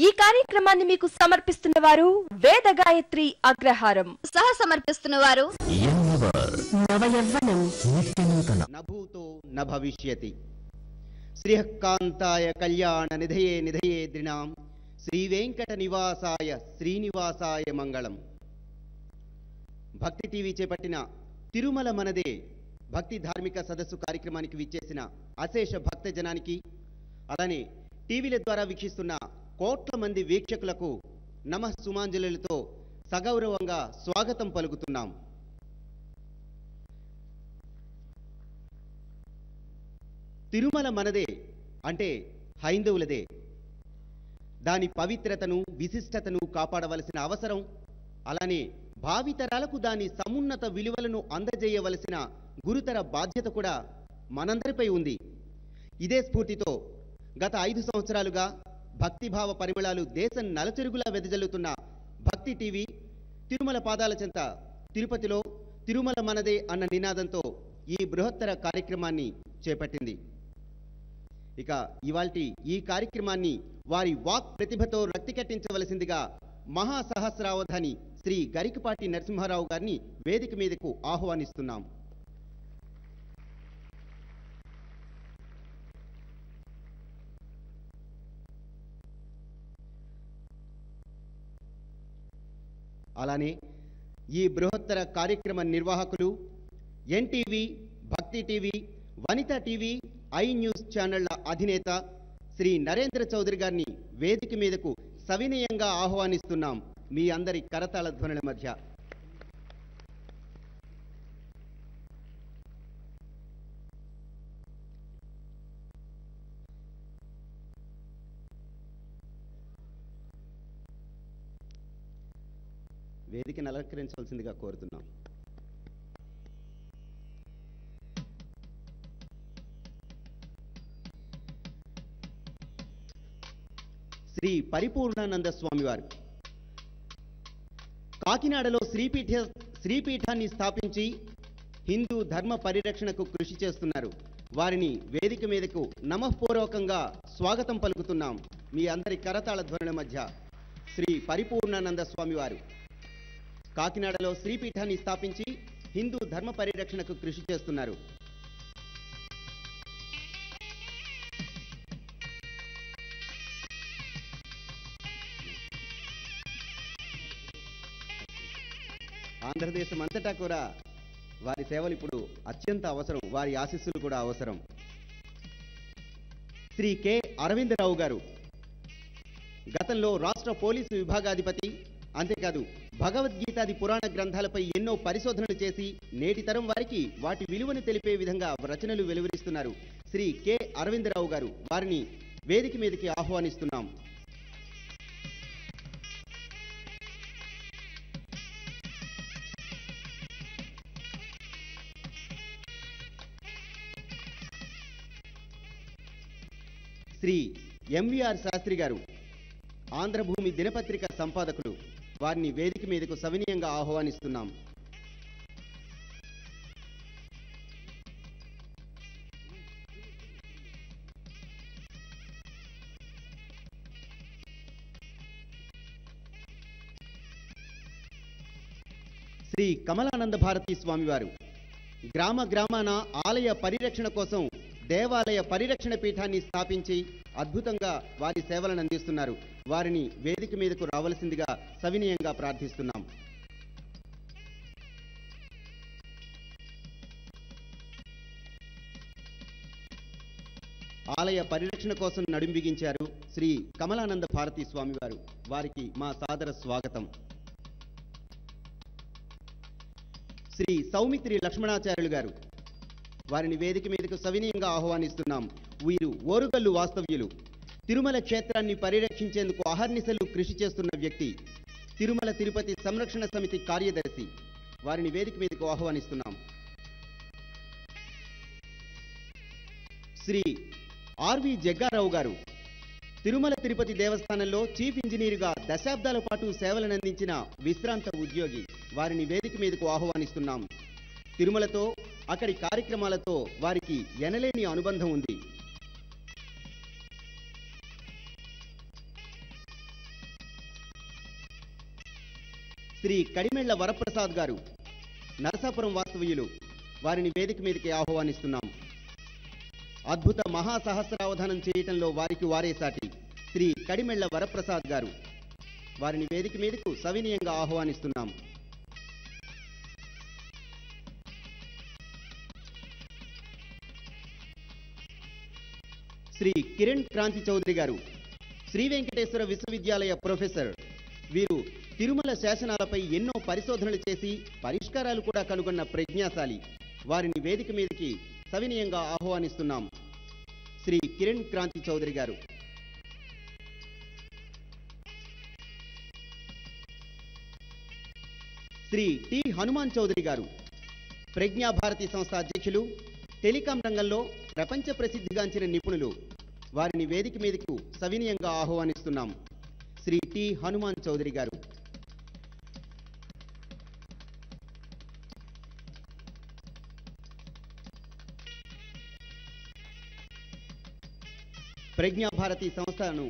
ఈ కార్యక్రమాన్ని మీకు సమర్పిస్తున్న వారు వేద గాయత్రి అగ్రహారం. సహ సమర్పిస్తున్న వారు నవయవ్వనం నభూతో న భవిష్యతి. శ్రీకాంతాయ కళ్యాణ నిధయే నిధయే ద్రిణాం శ్రీ వెంకట నివాసాయ శ్రీనివాసాయ మంగళం. భక్తి టీవీ చేపట్టిన తిరుమల మనదే భక్తి ధార్మిక సదస్సు కార్యక్రమానికి విచ్చేసిన అశేష భక్త జనానికి, అలానే టీవీల ద్వారా వీక్షిస్తున్న కోట్ల మంది వీక్షకులకు నమః సుమాంజలులతో సగౌరవంగా స్వాగతం పలుకుతున్నాం. తిరుమల మనదే అంటే హైందవులదే. దాని పవిత్రతను విశిష్టతను కాపాడవలసిన అవసరం, అలానే భావితరాలకు దాని సమున్నత విలువలను అందజేయవలసిన గురుతర బాధ్యత కూడా మనందరిపై ఉంది. ఇదే స్ఫూర్తితో గత 5 సంవత్సరాలుగా భక్తిభావ పరిమళాలు దేశం నలచెరుగులా వెదజల్లుతున్న భక్తి టీవీ తిరుమల పాదాల చెంత తిరుపతిలో తిరుమల మనదే అన్న నినాదంతో ఈ బృహత్తర కార్యక్రమాన్ని చేపట్టింది. ఇక ఇవాల్టి ఈ కార్యక్రమాన్ని వారి వాక్ ప్రతిభతో రక్తి కట్టించవలసిందిగా మహాసహస్రావధాని శ్రీ గరికపాటి నరసింహారావు గారిని వేదిక మీదకు ఆహ్వానిస్తున్నాం. అలానే ఈ బృహత్తర కార్యక్రమ నిర్వాహకులు NTV, Bhakti TV, Vanitha TV, I news ఛానళ్ల అధినేత శ్రీ నరేంద్ర చౌదరి గారిని వేదిక మీదకు సవినయంగా ఆహ్వానిస్తున్నాం. మీ అందరి కరతాళ ధ్వనుల మధ్య వేదికను అలంకరించవలసిందిగా కోరుతున్నాం. శ్రీ పరిపూర్ణానంద స్వామివారు కాకినాడలో శ్రీపీఠాన్ని స్థాపించి హిందూ ధర్మ పరిరక్షణకు కృషి చేస్తున్నారు. వారిని వేదిక మీదకు నమఃపూర్వకంగా స్వాగతం పలుకుతున్నాం. మీ అందరి కరతాళ ధ్వనుల మధ్య శ్రీ పరిపూర్ణానంద స్వామివారు కాకినాడలో శ్రీపీఠాన్ని స్థాపించి హిందూ ధర్మ పరిరక్షణకు కృషి చేస్తున్నారు. ఆంధ్రదేశం అంతటా కూడా వారి సేవలు ఇప్పుడు అత్యంత అవసరం. వారి ఆశీస్సులు కూడా అవసరం. శ్రీ కె అరవిందరావు గారు గతంలో రాష్ట్ర పోలీసు విభాగాధిపతి, అంతేకాదు భగవద్గీతాది పురాణ గ్రంథాలపై ఎన్నో పరిశోధనలు చేసి నేటి తరం వారికి వాటి విలువను తెలిపే విధంగా రచనలు వెలువరిస్తున్నారు. శ్రీ కె అరవిందరావు గారు, వారిని వేదిక మీదకి ఆహ్వానిస్తున్నాం. శ్రీ ఎంవిఆర్ శాస్త్రి గారు, ఆంధ్రభూమి దినపత్రిక సంపాదకులు, వారిని వేదిక మీదకు సవినయంగా ఆహ్వానిస్తున్నాం. శ్రీ కమలానంద భారతీ స్వామివారు గ్రామ గ్రామాన ఆలయ పరిరక్షణ కోసం దేవాలయ పరిరక్షణ పీఠాన్ని స్థాపించి అద్భుతంగా వారి సేవలను అందిస్తున్నారు. వారిని వేదిక మీదకు రావలసిందిగా సవినయంగా ప్రార్థిస్తున్నాం. ఆలయ పరిరక్షణ కోసం నడుం బిగించారు శ్రీ కమలానంద భారతీ స్వామివారు. వారికి మా సాదర స్వాగతం. శ్రీ సౌమిత్రి లక్ష్మణాచార్యులు గారు, వారిని వేదిక మీదకు సవినయంగా ఆహ్వానిస్తున్నాం. వీరు ఓరుగల్లు వాస్తవ్యులు. తిరుమల క్షేత్రాన్ని పరిరక్షించేందుకు అహర్నిశలు కృషి చేస్తున్న వ్యక్తి. తిరుమల తిరుపతి సంరక్షణ సమితి కార్యదర్శి. వారిని వేదిక మీదకు ఆహ్వానిస్తున్నాం. శ్రీ ఆర్వి జగ్గారావు గారు, తిరుమల తిరుపతి దేవస్థానంలో చీఫ్ ఇంజనీరుగా దశాబ్దాల పాటు సేవలనందించిన విశ్రాంత ఉద్యోగి. వారిని వేదిక మీదకు ఆహ్వానిస్తున్నాం. తిరుమలతో, అక్కడి కార్యక్రమాలతో వారికి ఎనలేని అనుబంధం ఉంది. శ్రీ కడిమెళ్ల వరప్రసాద్ గారు, నరసాపురం వాస్తవ్యులు, వారిని వేదిక మీదకి ఆహ్వానిస్తున్నాం. అద్భుత మహాసహస్రావధానం చేయటంలో వారికి వారే సాటి శ్రీ కడిమెళ్ల వరప్రసాద్ గారు, వారిని వేదిక మీదకు సవినయంగా ఆహ్వానిస్తున్నాం. శ్రీ కిరణ్ క్రాంతి చౌదరి గారు, శ్రీ వెంకటేశ్వర విశ్వవిద్యాలయ ప్రొఫెసర్. వీరు తిరుమల శాసనాలపై ఎన్నో పరిశోధనలు చేసి పరిష్కారాలు కూడా కనుగొన్న ప్రజ్ఞాశాలి. వారిని వేదిక మీదకి సవినయంగా ఆహ్వానిస్తున్నాం. శ్రీ కిరణ్ క్రాంతి చౌదరి గారు. శ్రీ టి హనుమాన్ చౌదరి గారు, ప్రజ్ఞాభారతి సంస్థ అధ్యక్షులు, టెలికాం రంగంలో ప్రపంచ ప్రసిద్ధిగాంచిన నిపుణులు. వారిని వేదిక మీదకు సవినయంగా ఆహ్వానిస్తున్నాం. శ్రీ టి హనుమాన్ చౌదరి గారు. ప్రజ్ఞాభారతి సంస్థను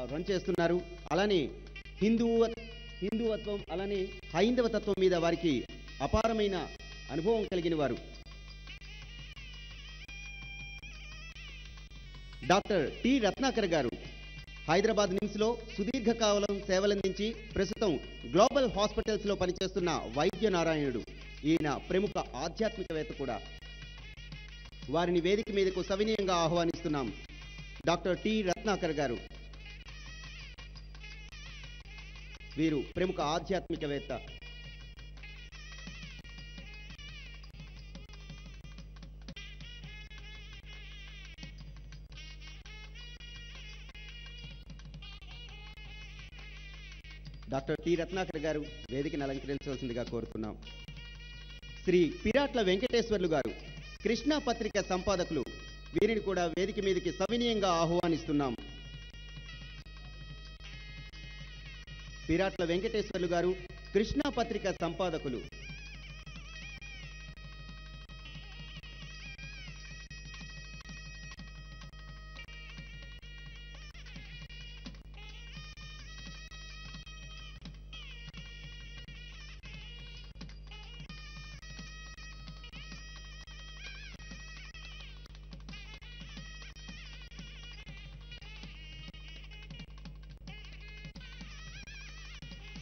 రన్ చేస్తున్నారు. అలానే హిందువత్వం అలానే హైందవ తత్వం మీద వారికి అపారమైన అనుభవం కలిగిన వారు. డాక్టర్ టి రత్నాకర్ గారు, హైదరాబాద్ నిమ్స్లో సుదీర్ఘకాలం సేవలందించి ప్రస్తుతం గ్లోబల్ హాస్పిటల్స్లో పనిచేస్తున్న వైద్య నారాయణుడు. ఈయన ప్రముఖ ఆధ్యాత్మికవేత్త కూడా. వారిని వేదిక మీదకు సవినయంగా ఆహ్వానిస్తున్నాం. డాక్టర్ టి రత్నాకర్ గారు, వీరు ప్రముఖ ఆధ్యాత్మికవేత్త. డాక్టర్ టి రత్నాకర్ గారు వేదికను అలంకరించవలసిందిగా కోరుతున్నాం. శ్రీ పిరాట్ల వెంకటేశ్వర్లు గారు, కృష్ణా పత్రిక సంపాదకులు. వీరిని కూడా వేదిక మీదకి సవినయంగా ఆహ్వానిస్తున్నాం. పిరాట్ల వెంకటేశ్వర్లు గారు, కృష్ణా పత్రిక సంపాదకులు.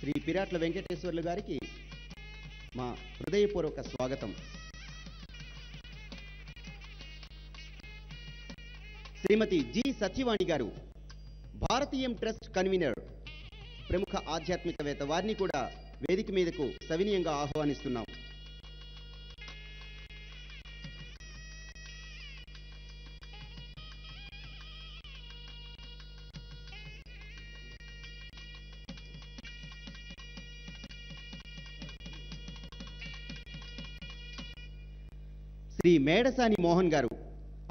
శ్రీ పిరాట్ల వెంకటేశ్వర్లు గారికి మా హృదయపూర్వక స్వాగతం. శ్రీమతి జి సత్యవాణి గారు, భారతీయం ట్రస్ట్ కన్వీనర్, ప్రముఖ ఆధ్యాత్మికవేత్త. వారిని కూడా వేదిక మీదకు సవినయంగా ఆహ్వానిస్తున్నాం. శ్రీ మేడసాని మోహన్ గారు,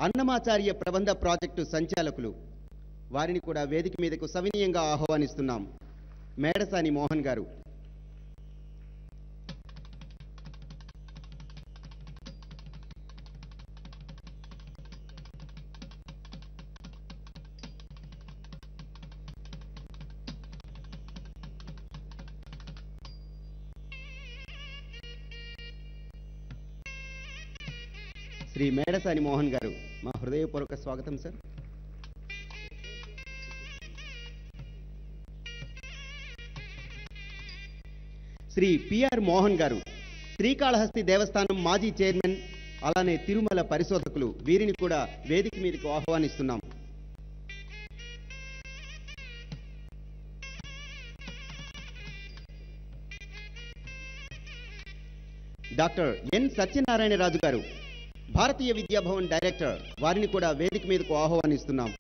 అన్నమాచార్య ప్రబంధ ప్రాజెక్టు సంచాలకులు. వారిని కూడా వేదిక మీదకు సవినయంగా ఆహ్వానిస్తున్నాం. మేడసాని మోహన్ గారు. శ్రీ మేడసాని మోహన్ గారు, మా హృదయపూర్వక స్వాగతం సార్. శ్రీ పిఆర్ మోహన్ గారు, శ్రీకాళహస్తి దేవస్థానం మాజీ చైర్మన్, అలానే తిరుమల పరిశోధకులు. వీరిని కూడా వేదిక మీదకు ఆహ్వానిస్తున్నాం. డాక్టర్ ఎన్ సత్యనారాయణ రాజు గారు, భారతీయ విద్యాభవన్ డైరెక్టర్. వారిని కూడా వేదిక మీదకు ఆహ్వానిస్తున్నాం.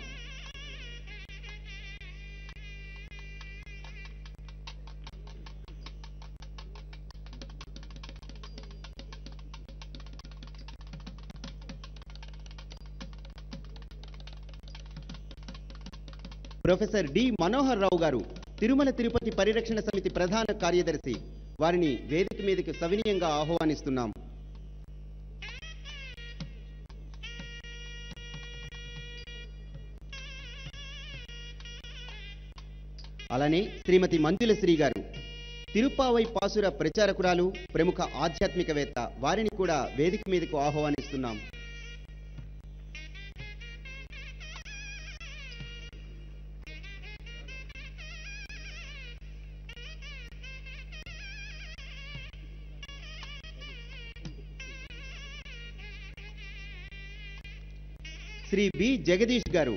ప్రొఫెసర్ డి మనోహర్ రావు గారు, తిరుమల తిరుపతి పరిరక్షణ సమితి ప్రధాన కార్యదర్శి. వారిని వేదిక మీదకు సవినయంగా ఆహ్వానిస్తున్నాం. అలానే శ్రీమతి మంజుల శ్రీ గారు, తిరుప్పావై పాసుర ప్రచారకురాలు, ప్రముఖ ఆధ్యాత్మికవేత్త. వారిని కూడా వేదిక మీదకు ఆహ్వానిస్తున్నాం. శ్రీ బి జగదీష్ గారు,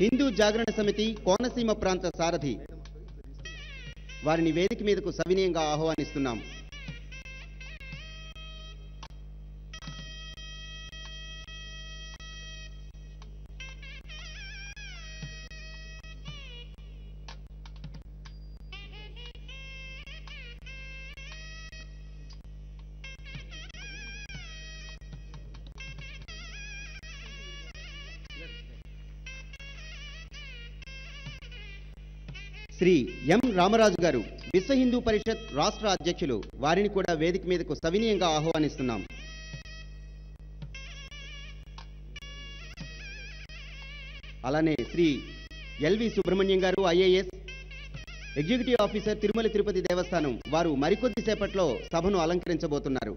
హిందూ జాగరణ సమితి కోనసీమ ప్రాంత సారథి. వారిని వేదిక మీదకు సవినయంగా ఆహ్వానిస్తున్నాం. శ్రీ ఎం రామరాజు గారు, విశ్వ హిందూ పరిషత్ రాష్ట్ర అధ్యక్షులు. వారిని కూడా వేదిక మీదకు సవినయంగా ఆహ్వానిస్తున్నాం. అలానే శ్రీ ఎల్వి సుబ్రహ్మణ్యం గారు, IAS, executive officer, Tirumala Tirupati దేవస్థానం. వారు మరికొద్ది సేపట్లో సభను అలంకరించబోతున్నారు.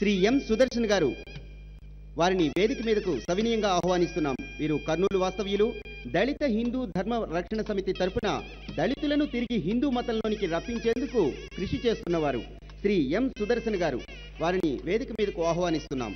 శ్రీ ఎం సుదర్శన్ గారు, వారిని వేదిక మీదకు సవినయంగా ఆహ్వానిస్తున్నాం. వీరు కర్నూలు వాస్తవ్యులు. దళిత హిందూ ధర్మ రక్షణ సమితి తరపున దళితులను తిరిగి హిందూ మతంలోనికి రప్పించేందుకు కృషి చేస్తున్నవారు శ్రీ ఎం సుదర్శన్ గారు. వారిని వేదిక మీదకు ఆహ్వానిస్తున్నాం.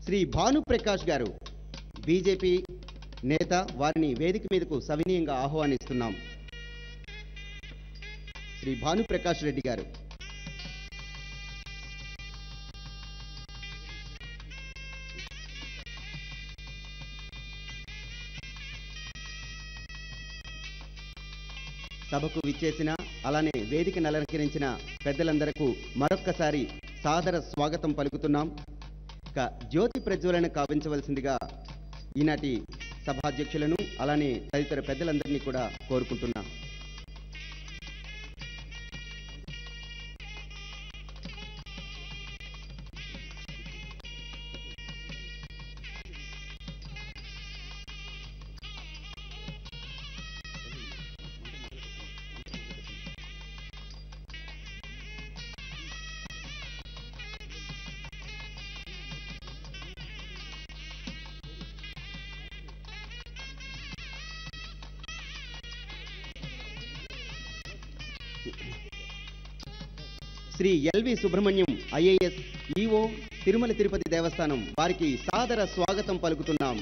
శ్రీ భానుప్రకాష్ గారు, బీజేపీ నేత. వారిని వేదిక మీదకు సవినయంగా ఆహ్వానిస్తున్నాం. శ్రీ భానుప్రకాష్ రెడ్డి గారు. సభకు విచ్చేసిన, అలానే వేదికను అలంకరించిన పెద్దలందరకు మరొక్కసారి సాదర స్వాగతం పలుకుతున్నాం. ఇక జ్యోతి ప్రజ్వలన కావించవలసిందిగా ఈనాటి సభాధ్యక్షులను, అలానే తదితర పెద్దలందరినీ కూడా కోరుకుంటున్నాం. Shri L V Subrahmanyam, IAS, EO, Tirumala Tirupati Devasthanam. వారికి సాదర స్వాగతం పలుకుతున్నాం.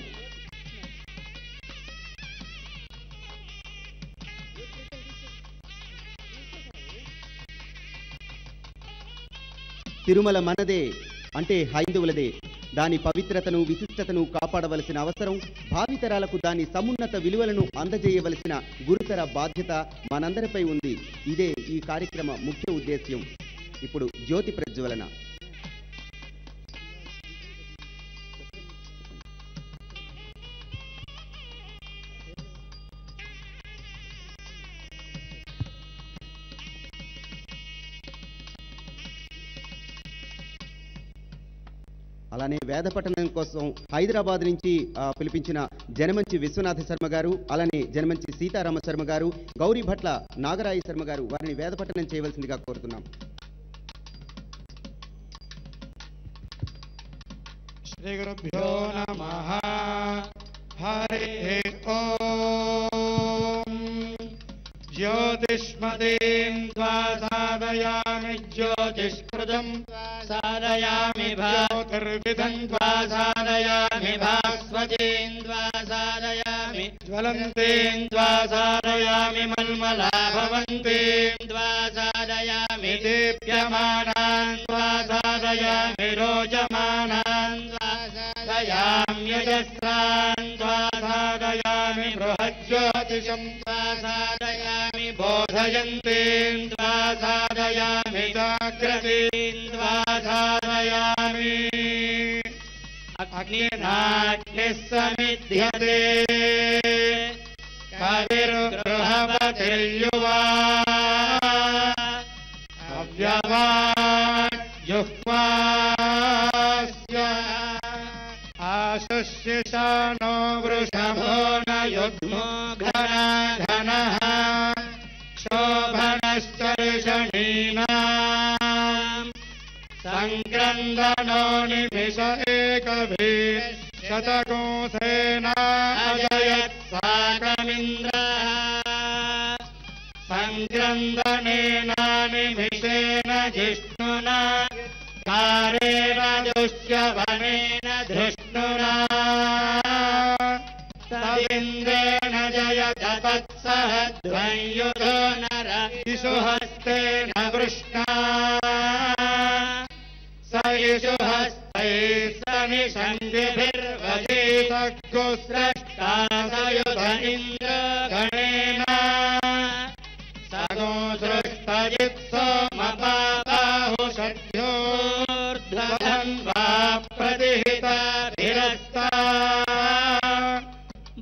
తిరుమల మనదే అంటే హైందవులదే. దాని పవిత్రతను, విశిష్టతను కాపాడవలసిన అవసరం, భావితరాలకు దాని సమున్నత విలువలను అందజేయవలసిన గురుతర బాధ్యత మనందరిపై ఉంది. ఇదే ఈ కార్యక్రమ ముఖ్య ఉద్దేశ్యం. ఇప్పుడు జ్యోతి ప్రజ్వలన. అలానే వేద పఠనం కోసం హైదరాబాద్ నుంచి పిలిపించిన జనమంచి విశ్వనాథ శర్మ గారు, అలానే జనమంచి సీతారామ శర్మ గారు, గౌరీ భట్ల నాగరాయ శర్మ గారు, వారిని వేద పఠనం చేయవలసిందిగా కోరుతున్నాం. శ్రీ గురుభ్యో నమః. హరి ఓం. జ్యోతిష్మదీం సాధయామి, జ్యోతిష్కృతం సాధయామి, జ్యోతిర్విధం సాధయామి, భాస్వతీం సాధయామి, జ్వలంతీం సాధయామి, మల్మలా భవంతీం సాధయామి, దీప్యమానాన్ साधयामि रोचमानान् साधयाम्यजस्रान् साधयामि बृहज्योतिषं साधयामि बोधयन्तीन् साधयामि जाग्रतीन् साधयामि अग्निनाग्निः समिध्यते कविर्बृहस्पतिर्युवा अव्यवान् जुह्वास्य आशुष्यशानो वृषभो न युग्मो घनः शोभनश्चर्षणीनाम् सङ्क्रन्दनो निमिष एकवीर् शतकोसेना अजयत् साकमिन्द्रः सङ्क्रन्दनेन निमिषेण जिष्णुना कारेण दुष्यवनेन धृष्णुना तदिन्द्रेण जयत तत्सह द्वंयुधो नर इषुहस्तेन वृष्णा स इषुहस्तैः सनिषङ्गिभिर्वजीतगुस्रष्टा सयुध इन्द्र गणेन सगो सृष्टजित्सोमपाबाहु सद्योर्ध्वधन्वा प्रतिहिताभिरस्ता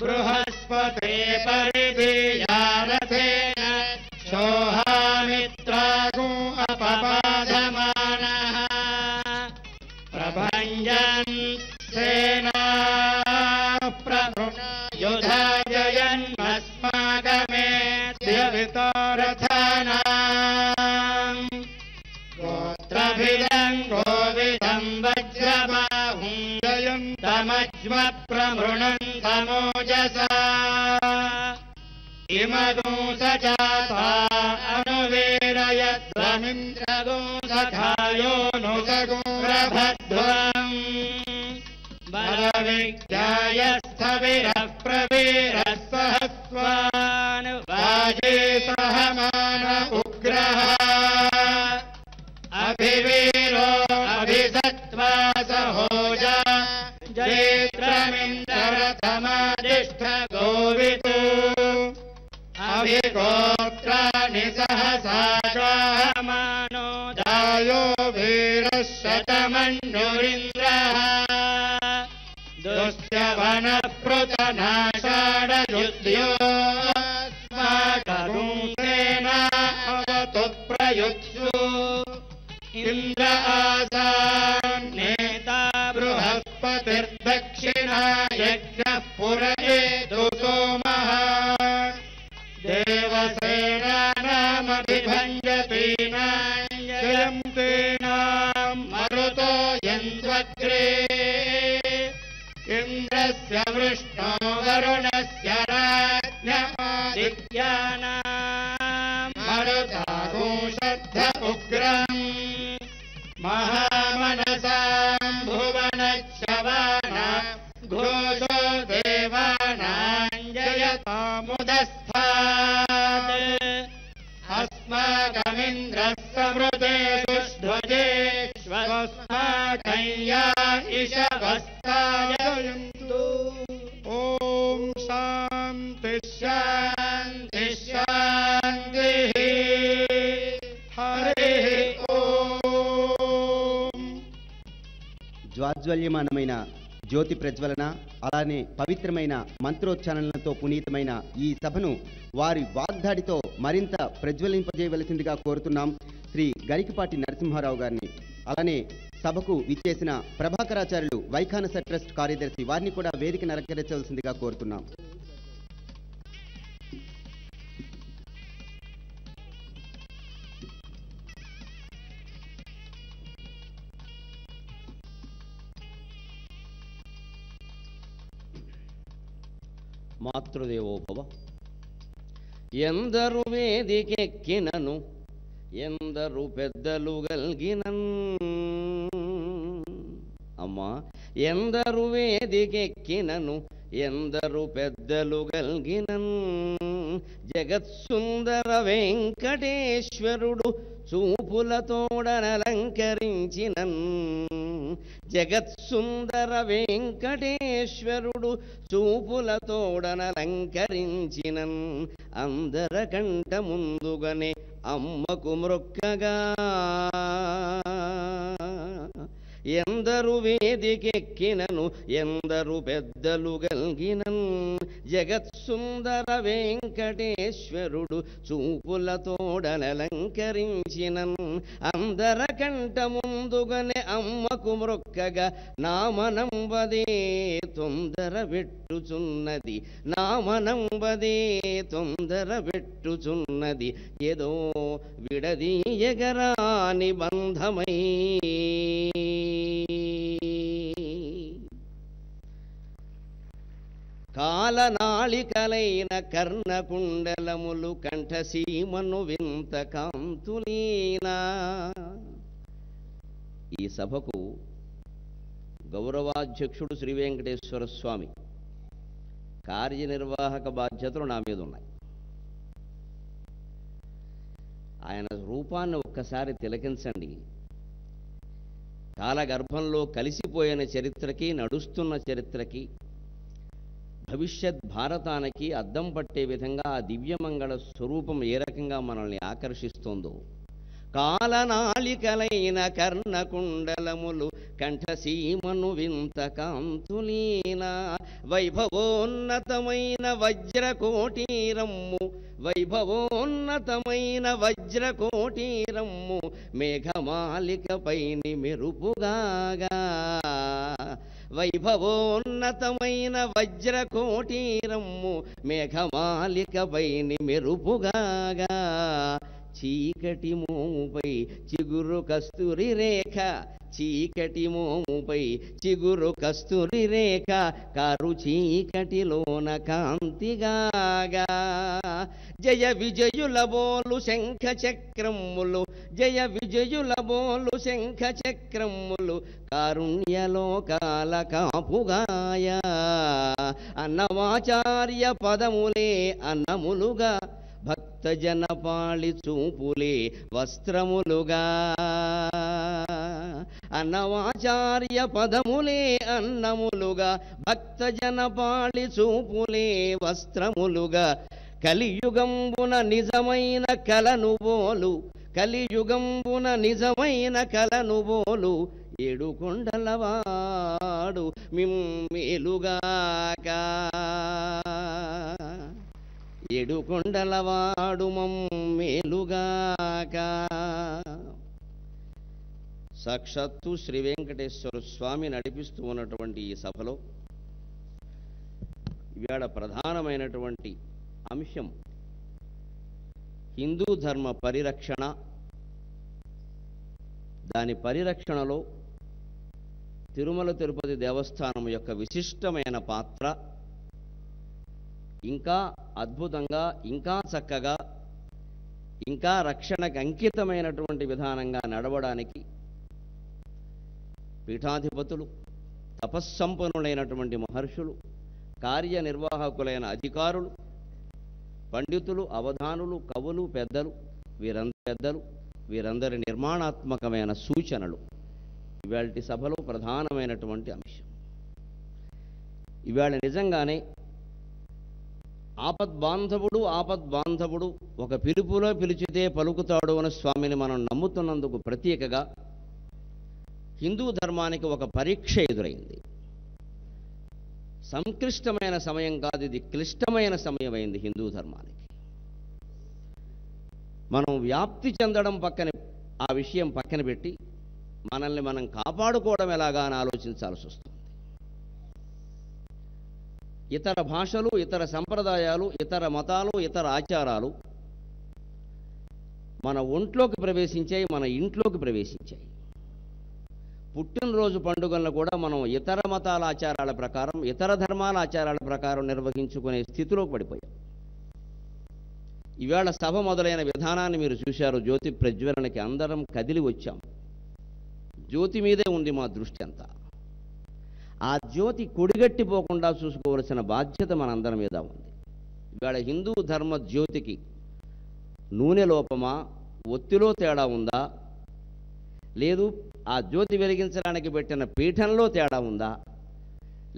बृहस्पते परिधीयारथेन सोहामित्रागो अपपादमानः प्रभञ्जन् सेना प्रभृण युधा जयन्नस्माकमेत्यवितारथानाम् गोत्रभिदं गोविदं वज्रबाहुं जयन्तमज्म प्रमृणन्तमोजसा इमगो सजाता अनुवीरयध्वमिन्द्रगो सखायो नु सगोरभध्वम् बलविज्ञायस्थविरः प्रवीरः सहस्वान् वाजे सहमान उग्रः अभिवीरो अभिसत्त्वा सहोजा जयेन्द्रमिन्द्ररथमादिष्ठ गोवितो अभिगोत्राणि सहसागाहमानो जायो वीरः शतमन्युरिन्द्रः दुष्यवनप्रुतनाषाढयुध्यो स्माकगुंसेना अवतु प्रयुत्सु इन्द्र आसान्नेता बृहस्पतिर्दक्षिणा यज्ञः पुरयेतु सोमः देवसेनानामभिभञ्जतीनां जयन्तीनां मरुतो यन्त्वग्रे इन्द्रस्य वृष्णो वरुणस्य राज्ञादित्यानां मरुताघोषद्ध उग्रम् महामनसां भुवनच्छवानां घोषो देवानां जयतामुदस्थात् अस्माकमिन्द्रः समृते सुध्वजेष्वस्माकं या इषवस्तायन्तु ॐ शान्ति शान्ति शान्तिः हरिः ॐ జ్వాజ్వల్యమానమైన జ్యోతి ప్రజ్వలన అలానే పవిత్రమైన మంత్రోచ్చారణలతో పునీతమైన ఈ సభను వారి వాగ్దాడితో మరింత ప్రజ్వలింపజేయవలసిందిగా కోరుతున్నాం శ్రీ గరికపాటి నరసింహారావు గారిని. అలానే సభకు విచ్చేసిన ప్రభాకరాచార్యులు వైఖానస ట్రస్ట్ కార్యదర్శి వారిని కూడా వేదికను అలంకరించవలసిందిగా కోరుతున్నాం. మాతృదేవో భవ. ఎందరు వేదికెక్కినను ఎందరు పెద్దలు గల్గినన్ అమ్మా, ఎందరు వేదికెక్కినను ఎందరు పెద్దలు గల్గినన్ జగత్సుందర వెంకటేశ్వరుడు చూపులతోడనలంకరించినన్ జగత్సుందర వెంకటేశ్వరుడు చూపులతోడనలంకరించినన్ అందరకంట ముందుగానే అమ్మకు మ్రొక్కగా ఎందరు వేదికెక్కినను ఎందరు పెద్దలు గల్గినన్ జగత్సుందర వెంకటేశ్వరుడు చూపులతోడనలంకరించినన్ అందరకంట ముందుగానే అమ్మకు మ్రొక్కగా నామనంబదే తొందర పెట్టుచున్నది నామనంబదే తొందర పెట్టుచున్నది ఏదో విడదీయగరాని బంధమై కాలనాళికలైన కర్ణకుండలములు కంఠసీమను వింత కాంతులీనా. ఈ సభకు గౌరవాధ్యక్షుడు శ్రీ వెంకటేశ్వర స్వామి కార్యనిర్వాహక బాధ్యతలు నా మీద ఉన్నాయి. ఆయన రూపాన్ని ఒక్కసారి తిలకించండి. కాలగర్భంలో కలిసిపోయిన చరిత్రకి నడుస్తున్న చరిత్రకి భవిష్యత్ భారతానికి అద్దం పట్టే విధంగా ఆ దివ్యమంగళ స్వరూపం ఏ రకంగా మనల్ని ఆకర్షిస్తోందో. కాలనాళికలైన కర్ణకుండలములు కంఠసీమను వింత కాంతులీనా వైభవోన్నతమైన వజ్రకోటీరమ్ము వైభవోన్నతమైన వజ్రకోటీరమ్ము మేఘమాలికపైని మెరుపుగాగా వైభవోన్నతమైన వజ్రకోటీరమ్ము మేఘమాలికపైని మెరుపుగాగా చీకటి మోముపై చిగురు కస్తూరి రేఖ చీకటి మోముపై చిగురు కస్తూరి రేఖ కారు చీకటిలోన కాంతిగాగా జయ విజయుల బోలు శంఖ చక్రములు జయ విజయుల బోలు శంఖ చక్రములు కారుణ్యలోకాల కాపుగాయ అన్నమాచార్య పదములే అన్నములుగా భక్తజనపాళి చూపులే వస్త్రములుగా అన్నమాచార్య పదములే అన్నములుగా భక్తజనపాళి చూపులే వస్త్రములుగా కలియుగంబున నిజమైన కలను బోలు కలియుగంబున నిజమైన కలను బోలు ఏడుకొండలవాడు మిమ్మేలుగాక ఏడుకొండలవాడు మమ్మేలుగాక. సాక్షాత్తు శ్రీ వెంకటేశ్వర స్వామి నడిపిస్తూ ఉన్నటువంటి ఈ సభలో ఇవాళ ప్రధానమైనటువంటి అంశం హిందూ ధర్మ పరిరక్షణ. దాని పరిరక్షణలో తిరుమల తిరుపతి దేవస్థానం యొక్క విశిష్టమైన పాత్ర ఇంకా అద్భుతంగా ఇంకా చక్కగా ఇంకా రక్షణకు అంకితమైనటువంటి విధానంగా నడవడానికి పీఠాధిపతులు తపస్సంపన్నులైనటువంటి మహర్షులు కార్యనిర్వాహకులైన అధికారులు పండితులు అవధానులు కవులు పెద్దలు వీరందరి నిర్మాణాత్మకమైన సూచనలు ఇవాల్టి సభలో ప్రధానమైనటువంటి అంశం. ఇవాళ నిజంగానే ఆపద్బాంధవుడు ఒక పిలుపులో పిలిచితే పలుకుతాడు అనే స్వామిని మనం నమ్ముతున్నందుకు ప్రత్యేకగా హిందూ ధర్మానికి ఒక పరీక్ష ఎదురైంది. సంక్లిష్టమైన సమయం కాదు, ఇది క్లిష్టమైన సమయమైంది హిందూ ధర్మానికి. మనం వ్యాప్తి చెందడం ఆ విషయం పక్కన పెట్టి మనల్ని మనం కాపాడుకోవడం ఎలాగా అని ఆలోచించాల్సి వస్తుంది. ఇతర భాషలు, ఇతర సంప్రదాయాలు, ఇతర మతాలు, ఇతర ఆచారాలు మన ఒంట్లోకి ప్రవేశించాయి, మన ఇంట్లోకి ప్రవేశించాయి. పుట్టినరోజు పండుగలను కూడా మనం ఇతర మతాల ఆచారాల ప్రకారం, ఇతర ధర్మాల ఆచారాల ప్రకారం నిర్వహించుకునే స్థితిలోకి పడిపోయాం. ఇవాళ సభ మొదలైన విధానాన్ని మీరు చూశారు. జ్యోతి ప్రజ్వలనకి అందరం కదిలి వచ్చాం. జ్యోతి మీదే ఉంది మా దృష్టి అంతా. ఆ జ్యోతి కొడిగట్టిపోకుండా చూసుకోవలసిన బాధ్యత మనందరి మీద ఉంది. ఇవాళ హిందూ ధర్మ జ్యోతికి నూనె లోపమా, ఒత్తిలో తేడా ఉందా, లేదు ఆ జ్యోతి వెలిగించడానికి పెట్టిన పీఠంలో తేడా ఉందా,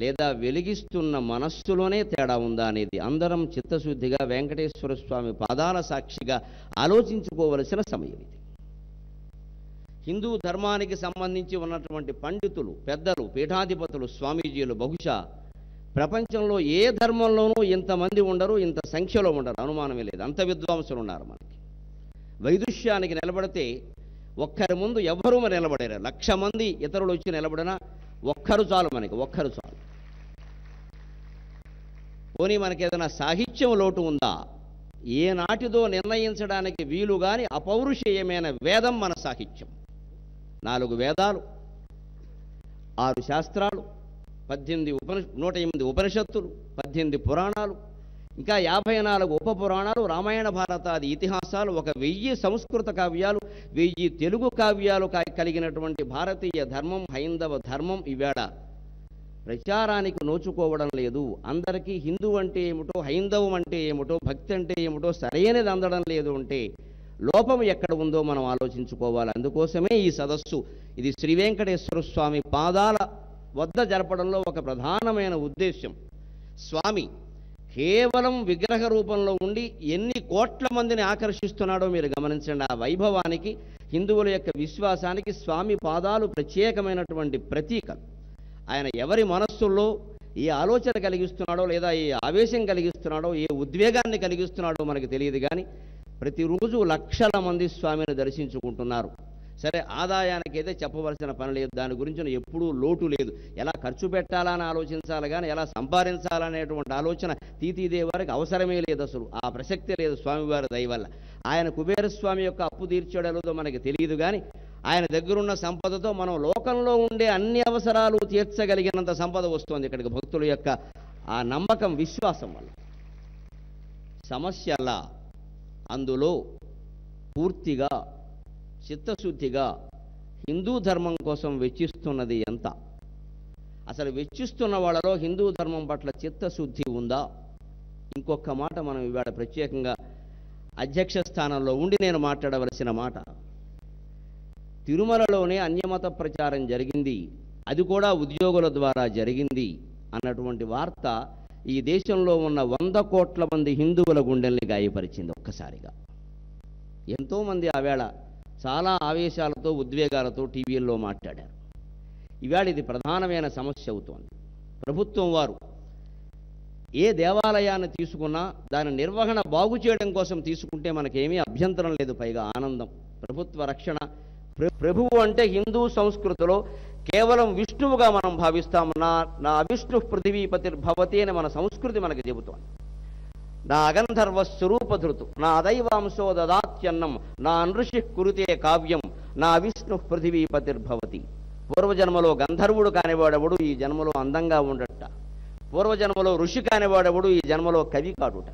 లేదా వెలిగిస్తున్న మనస్సులోనే తేడా ఉందా అనేది అందరం చిత్తశుద్ధిగా వెంకటేశ్వర స్వామి పాదాల సాక్షిగా ఆలోచించుకోవలసిన సమయం ఇది. హిందూ ధర్మానికి సంబంధించి ఉన్నటువంటి పండితులు, పెద్దలు, పీఠాధిపతులు, స్వామీజీలు బహుశా ప్రపంచంలో ఏ ధర్మంలోనూ ఇంతమంది ఉండరు, ఇంత సంఖ్యలో ఉండరు, అనుమానమే లేదు. అంత విద్వాంసులు ఉన్నారు మనకి. వైదుష్యానికి నిలబడితే ఒక్కరి ముందు ఎవ్వరూ మరి నిలబడారు. 1,00,000 మంది ఇతరులు వచ్చి నిలబడినా ఒక్కరు చాలు, మనకి ఒక్కరు చాలు. పోనీ మనకి ఏదైనా సాహిత్యం లోటు ఉందా? ఏనాటిదో నిర్ణయించడానికి వీలుగాని అపౌరుషేయమైన వేదం మన సాహిత్యం. 4 వేదాలు, 6 శాస్త్రాలు, 108 ఉపనిషత్తులు, 18 పురాణాలు, ఇంకా 54 ఉపపురాణాలు, రామాయణ భారతాది ఇతిహాసాలు, 1000 సంస్కృత కావ్యాలు, 1000 తెలుగు కావ్యాలు కలిగినటువంటి భారతీయ ధర్మం, హైందవ ధర్మం ఈవేళ ప్రచారానికి నోచుకోవడం లేదు. అందరికీ హిందూ అంటే ఏమిటో, హైందవం అంటే ఏమిటో, భక్తి అంటే ఏమిటో సరైనది అందడం లేదు. అంటే లోపం ఎక్కడ ఉందో మనం ఆలోచించుకోవాలి. అందుకోసమే ఈ సదస్సు, ఇది శ్రీ వెంకటేశ్వర స్వామి పాదాల వద్ద జరపడంలో ఒక ప్రధానమైన ఉద్దేశం. స్వామి కేవలం విగ్రహ రూపంలో ఉండి ఎన్ని కోట్ల మందిని ఆకర్షిస్తున్నాడో మీరు గమనించండి. ఆ వైభవానికి, హిందువుల యొక్క విశ్వాసానికి స్వామి పాదాలు ప్రత్యేకమైనటువంటి ప్రతీకలు. ఆయన ఎవరి మనస్సుల్లో ఏ ఆలోచన కలిగిస్తున్నాడో, లేదా ఏ ఆవేశం కలిగిస్తున్నాడో, ఏ ఉద్వేగాన్ని కలిగిస్తున్నాడో మనకు తెలియదు. కానీ ప్రతిరోజు లక్షల మంది స్వామిని దర్శించుకుంటున్నారు. సరే, ఆదాయానికి అయితే చెప్పవలసిన పని లేదు, దాని గురించి ఎప్పుడూ లోటు లేదు. ఎలా ఖర్చు పెట్టాలని ఆలోచించాలి కానీ ఎలా సంపాదించాలనేటువంటి ఆలోచన తీతీదే వారికి అవసరమే లేదు. అసలు ఆ ప్రసక్తే లేదు స్వామివారి దయ వల్ల. ఆయన కుబేరస్వామి యొక్క అప్పు తీర్చడలేదో మనకి తెలియదు. కానీ ఆయన దగ్గరున్న సంపదతో మనం లోకంలో ఉండే అన్ని అవసరాలు తీర్చగలిగినంత సంపద వస్తుంది ఇక్కడికి భక్తుల యొక్క ఆ నమ్మకం, విశ్వాసం వల్ల. సమస్యలా అందులో పూర్తిగా చిత్తశుద్ధిగా హిందూ ధర్మం కోసం వెచ్చిస్తున్నది ఎంత? అసలు వెచ్చిస్తున్న వాళ్ళలో హిందూ ధర్మం పట్ల చిత్తశుద్ధి ఉందా? ఇంకొక మాట మనం ఇవాళ ప్రత్యేకంగా అధ్యక్ష స్థానంలో ఉండి నేను మాట్లాడవలసిన మాట. తిరుమలలోనే అన్యమత ప్రచారం జరిగింది, అది కూడా ఉద్యోగుల ద్వారా జరిగింది అన్నటువంటి వార్త ఈ దేశంలో ఉన్న 100 కోట్ల మంది హిందువుల గుండెల్ని గాయపరిచింది ఒక్కసారిగా. ఎంతోమంది ఆవేళ చాలా ఆవేశాలతో, ఉద్వేగాలతో టీవీల్లో మాట్లాడారు. ఇవాళ ఇది ప్రధానమైన సమస్య అవుతోంది. ప్రభుత్వం వారు ఏ దేవాలయాన్ని తీసుకున్నా దాని నిర్వహణ బాగు చేయడం కోసం తీసుకుంటే మనకేమీ అభ్యంతరం లేదు, పైగా ఆనందం. ప్రభుత్వ రక్షణ, ప్రభువు అంటే హిందూ సంస్కృతిలో కేవలం విష్ణువుగా మనం భావిస్తాం. నా అవిష్ణు పృథివీపతిర్భవతి అని మన సంస్కృతి మనకి చెబుతోంది. నా అగంధర్వ స్వరూపధృతు, నా దైవాంశో దదాత్యన్నం, నా నృషి కురుతే కావ్యం, నా విష్ణు పృథివీపతిర్భవతి. పూర్వజన్మలో గంధర్వుడు కానివాడెవడు ఈ జన్మలో అందంగా ఉండట. పూర్వజన్మలో ఋషి కానివాడెవడు ఈ జన్మలో కవి కాడుట.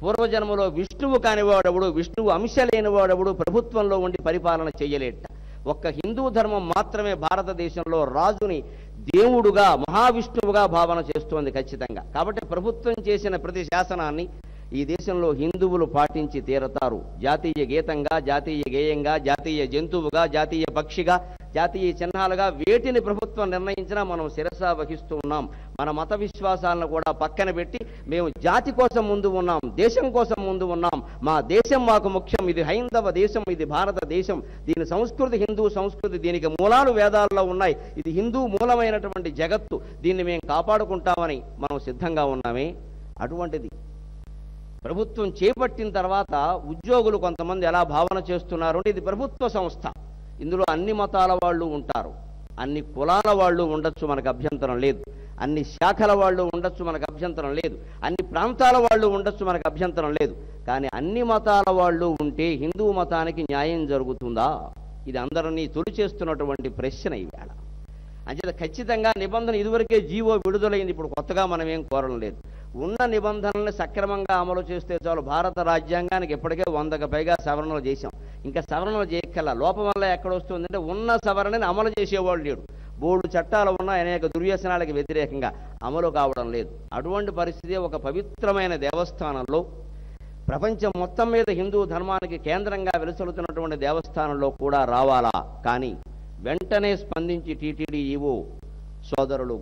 పూర్వజన్మలో విష్ణువు కానివాడెవడు, విష్ణువు అంశ లేనివాడెవడు ప్రభుత్వంలో ఉండి పరిపాలన చెయ్యలేట. ఒక్క హిందూ ధర్మం మాత్రమే భారతదేశంలో రాజుని దేవుడుగా, మహావిష్ణువుగా భావన చేస్తోంది ఖచ్చితంగా. కాబట్టి ప్రభుత్వం చేసిన ప్రతి శాసనాన్ని ఈ దేశంలో హిందువులు పాటించి తీరతారు. జాతీయ గీతంగా, జాతీయ గేయంగా, జాతీయ జంతువుగా, జాతీయ పక్షిగా, జాతీయ చిహ్నాలుగా వేటిని ప్రభుత్వం నిర్ణయించినా మనం శిరస వహిస్తూ ఉన్నాం. మన మత విశ్వాసాలను కూడా పక్కన పెట్టి మేము జాతి కోసం ముందు ఉన్నాం, దేశం కోసం ముందు ఉన్నాం. మా దేశం మాకు ముఖ్యం. ఇది హైందవ దేశం, ఇది భారతదేశం, దీని సంస్కృతి హిందూ సంస్కృతి, దీనికి మూలాలు వేదాల్లో ఉన్నాయి. ఇది హిందూ మూలమైనటువంటి జగత్తు, దీన్ని మేము కాపాడుకుంటామని మనం సిద్ధంగా ఉన్నామే. అటువంటిది ప్రభుత్వం చేపట్టిన తర్వాత ఉద్యోగులు కొంతమంది ఎలా భావన చేస్తున్నారు అంటే, ఇది ప్రభుత్వ సంస్థ, ఇందులో అన్ని మతాల వాళ్ళు ఉంటారు, అన్ని కులాల వాళ్ళు ఉండొచ్చు, మనకు అభ్యంతరం లేదు. అన్ని శాఖల వాళ్ళు ఉండొచ్చు, మనకు అభ్యంతరం లేదు. అన్ని ప్రాంతాల వాళ్ళు ఉండొచ్చు, మనకు అభ్యంతరం లేదు. కానీ అన్ని మతాల వాళ్ళు ఉంటే హిందూ మతానికి న్యాయం జరుగుతుందా? ఇది అందరినీ తొలిచేస్తున్నటువంటి ప్రశ్న ఈవేళ. అంచేత ఖచ్చితంగా నిబంధన ఇదివరకే జీవో విడుదలైంది, ఇప్పుడు కొత్తగా మనం ఏం కోరడం లేదు. ఉన్న నిబంధనల్ని సక్రమంగా అమలు చేస్తే చాలు. భారత రాజ్యాంగానికి ఇప్పటికే 100కు పైగా సవరణలు చేశాం, ఇంకా సవరణలు చేయక్కల. లోపం వల్ల ఎక్కడొస్తుందంటే ఉన్న సవరణని అమలు చేసేవాళ్ళు లేడు. బోర్డు చట్టాలు ఉన్న అనేక దుర్వ్యసనాలకు వ్యతిరేకంగా అమలు కావడం లేదు. అటువంటి పరిస్థితి ఒక పవిత్రమైన దేవస్థానంలో ప్రపంచం మొత్తం మీద హిందూ ధర్మానికి కేంద్రంగా వెలుసలుతున్నటువంటి దేవస్థానంలో కూడా రావాలా. కానీ వెంటనే స్పందించి టీటీడీ ఈవో సోదరులు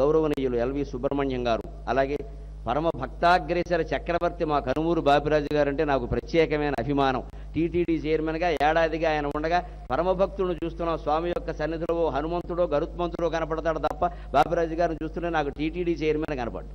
గౌరవనీయులు ఎల్వి సుబ్రహ్మణ్యం గారు, అలాగే పరమ భక్తాగ్రేసర చక్రవర్తి మా కనుమూరు బాపిరాజు గారు అంటే నాకు ప్రత్యేకమైన అభిమానం. టీటీడీ చైర్మన్గా ఏడాదిగా ఆయన ఉండగా పరమభక్తులను చూస్తున్నాం. స్వామి యొక్క సన్నిధిలో హనుమంతుడో గరుత్మంతుడో కనపడతాడు తప్ప బాపిరాజు గారిని చూస్తుంటే నాకు టీటీడీ చైర్మన్ కనపడ్డు.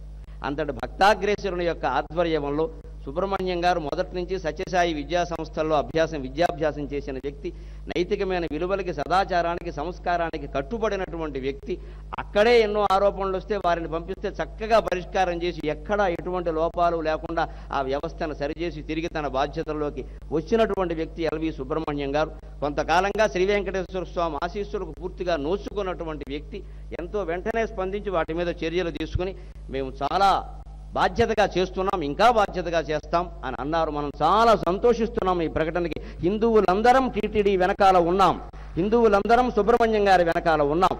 అంతటి భక్తాగ్రేసరుని యొక్క ఆధ్వర్యంలో సుబ్రహ్మణ్యం గారు మొదటి నుంచి సత్యసాయి విద్యా సంస్థల్లో విద్యాభ్యాసం చేసిన వ్యక్తి, నైతికమైన విలువలకి, సదాచారానికి, సంస్కారానికి కట్టుబడినటువంటి వ్యక్తి. అక్కడే ఎన్నో ఆరోపణలు వస్తే వారిని పంపిస్తే చక్కగా పరిష్కారం చేసి ఎక్కడా ఎటువంటి లోపాలు లేకుండా ఆ వ్యవస్థను సరిచేసి తిరిగి తన బాధ్యతల్లోకి వచ్చినటువంటి వ్యక్తి ఎల్వి సుబ్రహ్మణ్యం గారు. కొంతకాలంగా శ్రీ వెంకటేశ్వర స్వామి ఆశీస్సులకు పూర్తిగా నోచుకున్నటువంటి వ్యక్తి. ఎంతో వెంటనే స్పందించి వాటి మీద చర్యలు తీసుకుని మేము చాలా బాధ్యతగా చేస్తున్నాం, ఇంకా బాధ్యతగా చేస్తాం అని అన్నారు. మనం చాలా సంతోషిస్తున్నాం ఈ ప్రకటనకి. హిందువులందరం టీటీడీ వెనకాల ఉన్నాం, హిందువులందరం సుబ్రహ్మణ్యం గారి వెనకాల ఉన్నాం.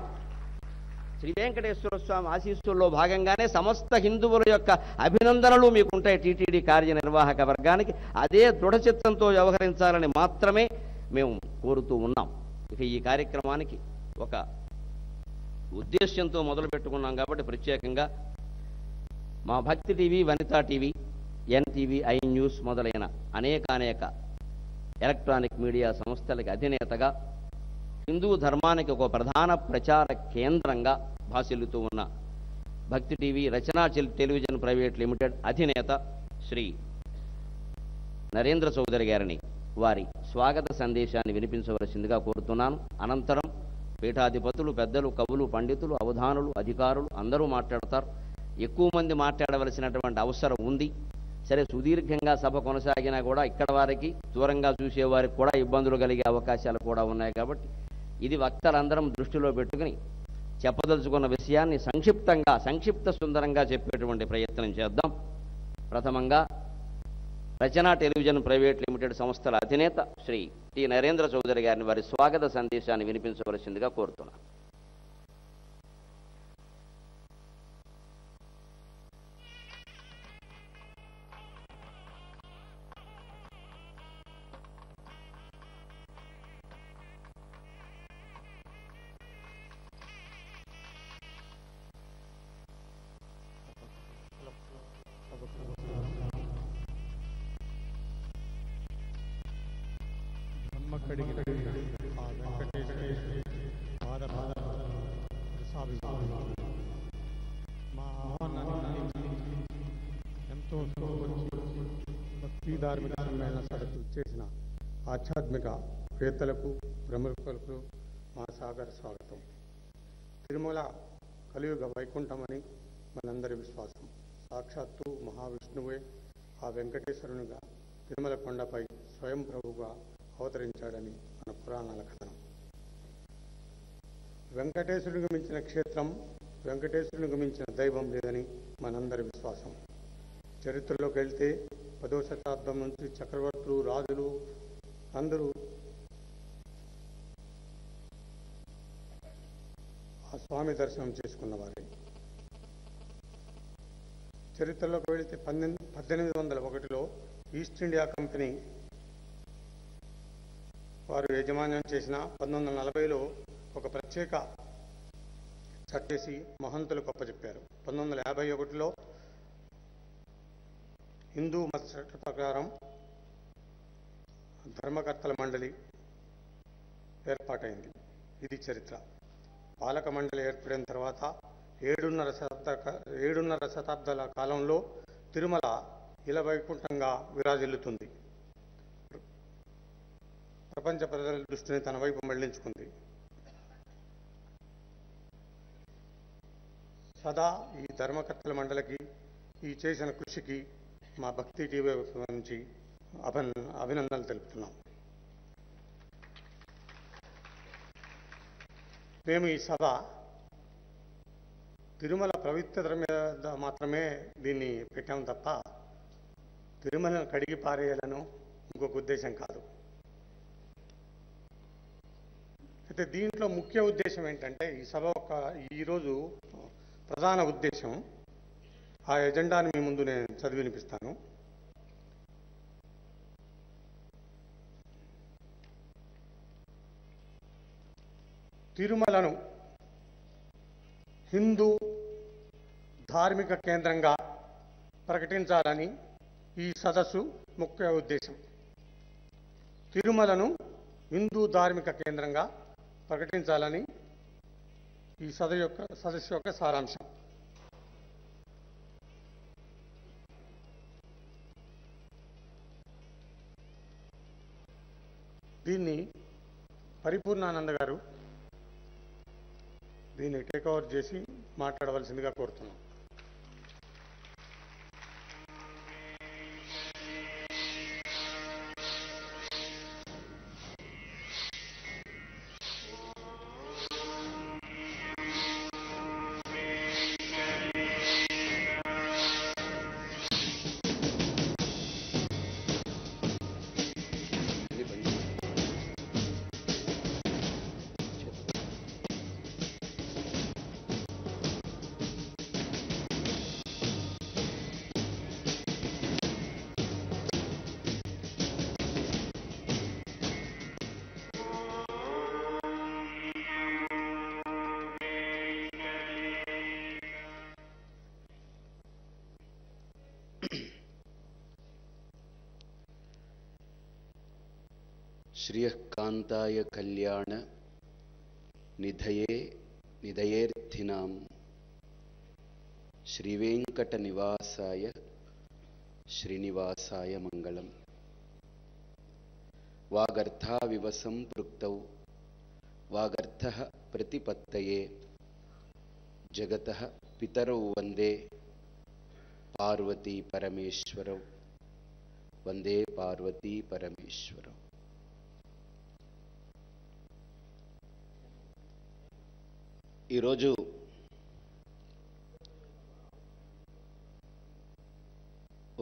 శ్రీ వెంకటేశ్వర స్వామి ఆశీస్సుల్లో భాగంగానే సమస్త హిందువుల యొక్క అభినందనలు మీకుంటాయి టీటీడీ కార్యనిర్వాహక వర్గానికి. అదే దృఢచిత్తంతో వ్యవహరించాలని మాత్రమే మేము కోరుతూ ఉన్నాం. ఇక ఈ కార్యక్రమానికి ఒక ఉద్దేశ్యంతో మొదలు పెట్టుకున్నాం కాబట్టి ప్రత్యేకంగా మా భక్తి TV, Vanitha TV, NTV, I news మొదలైన అనేక ఎలక్ట్రానిక్ మీడియా సంస్థలకి అధినేతగా, హిందూ ధర్మానికి ఒక ప్రధాన ప్రచార కేంద్రంగా భాసిల్లుతూ ఉన్న భక్తి టీవీ, రచనా టెలివిజన్ ప్రైవేట్ లిమిటెడ్ అధినేత శ్రీ నరేంద్ర చౌదరి గారిని వారి స్వాగత సందేశాన్ని వినిపించవలసిందిగా కోరుతున్నాను. అనంతరం పీఠాధిపతులు, పెద్దలు, కవులు, పండితులు, అవధానులు, అధికారులు అందరూ మాట్లాడతారు. ఎక్కువ మంది మాట్లాడవలసినటువంటి అవసరం ఉంది. సరే, సుదీర్ఘంగా సభ కొనసాగినా కూడా ఇక్కడ వారికి, దూరంగా చూసేవారికి కూడా ఇబ్బందులు కలిగే అవకాశాలు కూడా ఉన్నాయి. కాబట్టి ఇది వక్తలందరం దృష్టిలో పెట్టుకుని చెప్పదలుచుకున్న విషయాన్ని సంక్షిప్త సుందరంగా చెప్పేటువంటి ప్రయత్నం చేద్దాం. ప్రథమంగా రచనా టెలివిజన్ ప్రైవేట్ లిమిటెడ్ సంస్థల అధినేత శ్రీ టి నరేంద్ర చౌదరి గారిని వారి స్వాగత సందేశాన్ని వినిపించవలసిందిగా కోరుతున్నాను. కడిగిన ఆ వెంకటేశ్వర పాద మా ఆహ్వానాన్ని ఎంతో భక్తి ధార్మిక సమ్మేళన సదస్సు చేసిన ఆధ్యాత్మిక వేత్తలకు, ప్రముఖులకు మా సాగర స్వాగతం. తిరుమల కలియుగ వైకుంఠమని మనందరి విశ్వాసం. సాక్షాత్తు మహావిష్ణువే ఆ వెంకటేశ్వరునిగా తిరుమల కొండపై స్వయం ప్రభువుగా అవతరించాడని మన పురాణాల కథనం. వెంకటేశ్వరునికి మించిన క్షేత్రం, వెంకటేశ్వరునికి మించిన దైవం లేదని మనందరి విశ్వాసం. చరిత్రలోకి వెళ్తే 10వ శతాబ్దం నుంచి చక్రవర్తులు, రాజులు అందరూ ఆ స్వామి దర్శనం చేసుకున్నవారే. చరిత్రలోకి వెళితే 1801లో ఈస్ట్ ఇండియా కంపెనీ వారు యాజమాన్యం చేసిన 1940లో ఒక ప్రత్యేక చట్టేసి మహంతులకు అప్పచెప్పారు. 1951లో హిందూ మత చట్ట ప్రకారం ధర్మకర్తల మండలి ఏర్పాటైంది. ఇది చరిత్ర. పాలక మండలి ఏర్పడిన తర్వాత 7.5 శతాబ్దాల కాలంలో తిరుమల ఇలవైకుంఠంగా విరాజిల్లుతుంది. ప్రపంచ ప్రజల దృష్టిని తన వైపు మళ్లించుకుంది. సదా ఈ ధర్మకర్తల మండలికి, ఈ చేసిన కృషికి మా భక్తి టీవీ నుంచి అభినందనలు తెలుపుతున్నాం. మేము ఈ సభ తిరుమల పవిత్రత మీద మాత్రమే దీన్ని పెట్టాము తప్ప తిరుమలను కడిగి పారేయాలను ఇంకొక ఉద్దేశం కాదు. అయితే దీంట్లో ముఖ్య ఉద్దేశం ఏంటంటే, ఈ సభ ఈరోజు ప్రధాన ఉద్దేశం, ఆ ఎజెండాని మీ ముందు నేను చదివి వినిపిస్తాను. తిరుమలను హిందూ ధార్మిక కేంద్రంగా ప్రకటించాలని ఈ సదస్సు ముఖ్య ఉద్దేశం. తిరుమలను హిందూ ధార్మిక కేంద్రంగా ప్రకటించాలని ఈ సదస్సు యొక్క సారాంశం. దీన్ని పరిపూర్ణానంద గారు దీన్ని టేక్ ఓవర్ చేసి మాట్లాడవలసిందిగా కోరుతున్నాం. श्रियः कान्ताय कल्याण निधये निधयेऽर्थिनां श्रीवेङ्कटनिवासाय श्रीनिवासाय मङ्गलम्. वागर्थाविव सम्पृक्तौ वागर्थः प्रतिपत्तये जगतः पितरौ वन्दे पार्वती परमेश्वरौ वन्दे पार्वती परमेश्वरौ. ఈరోజు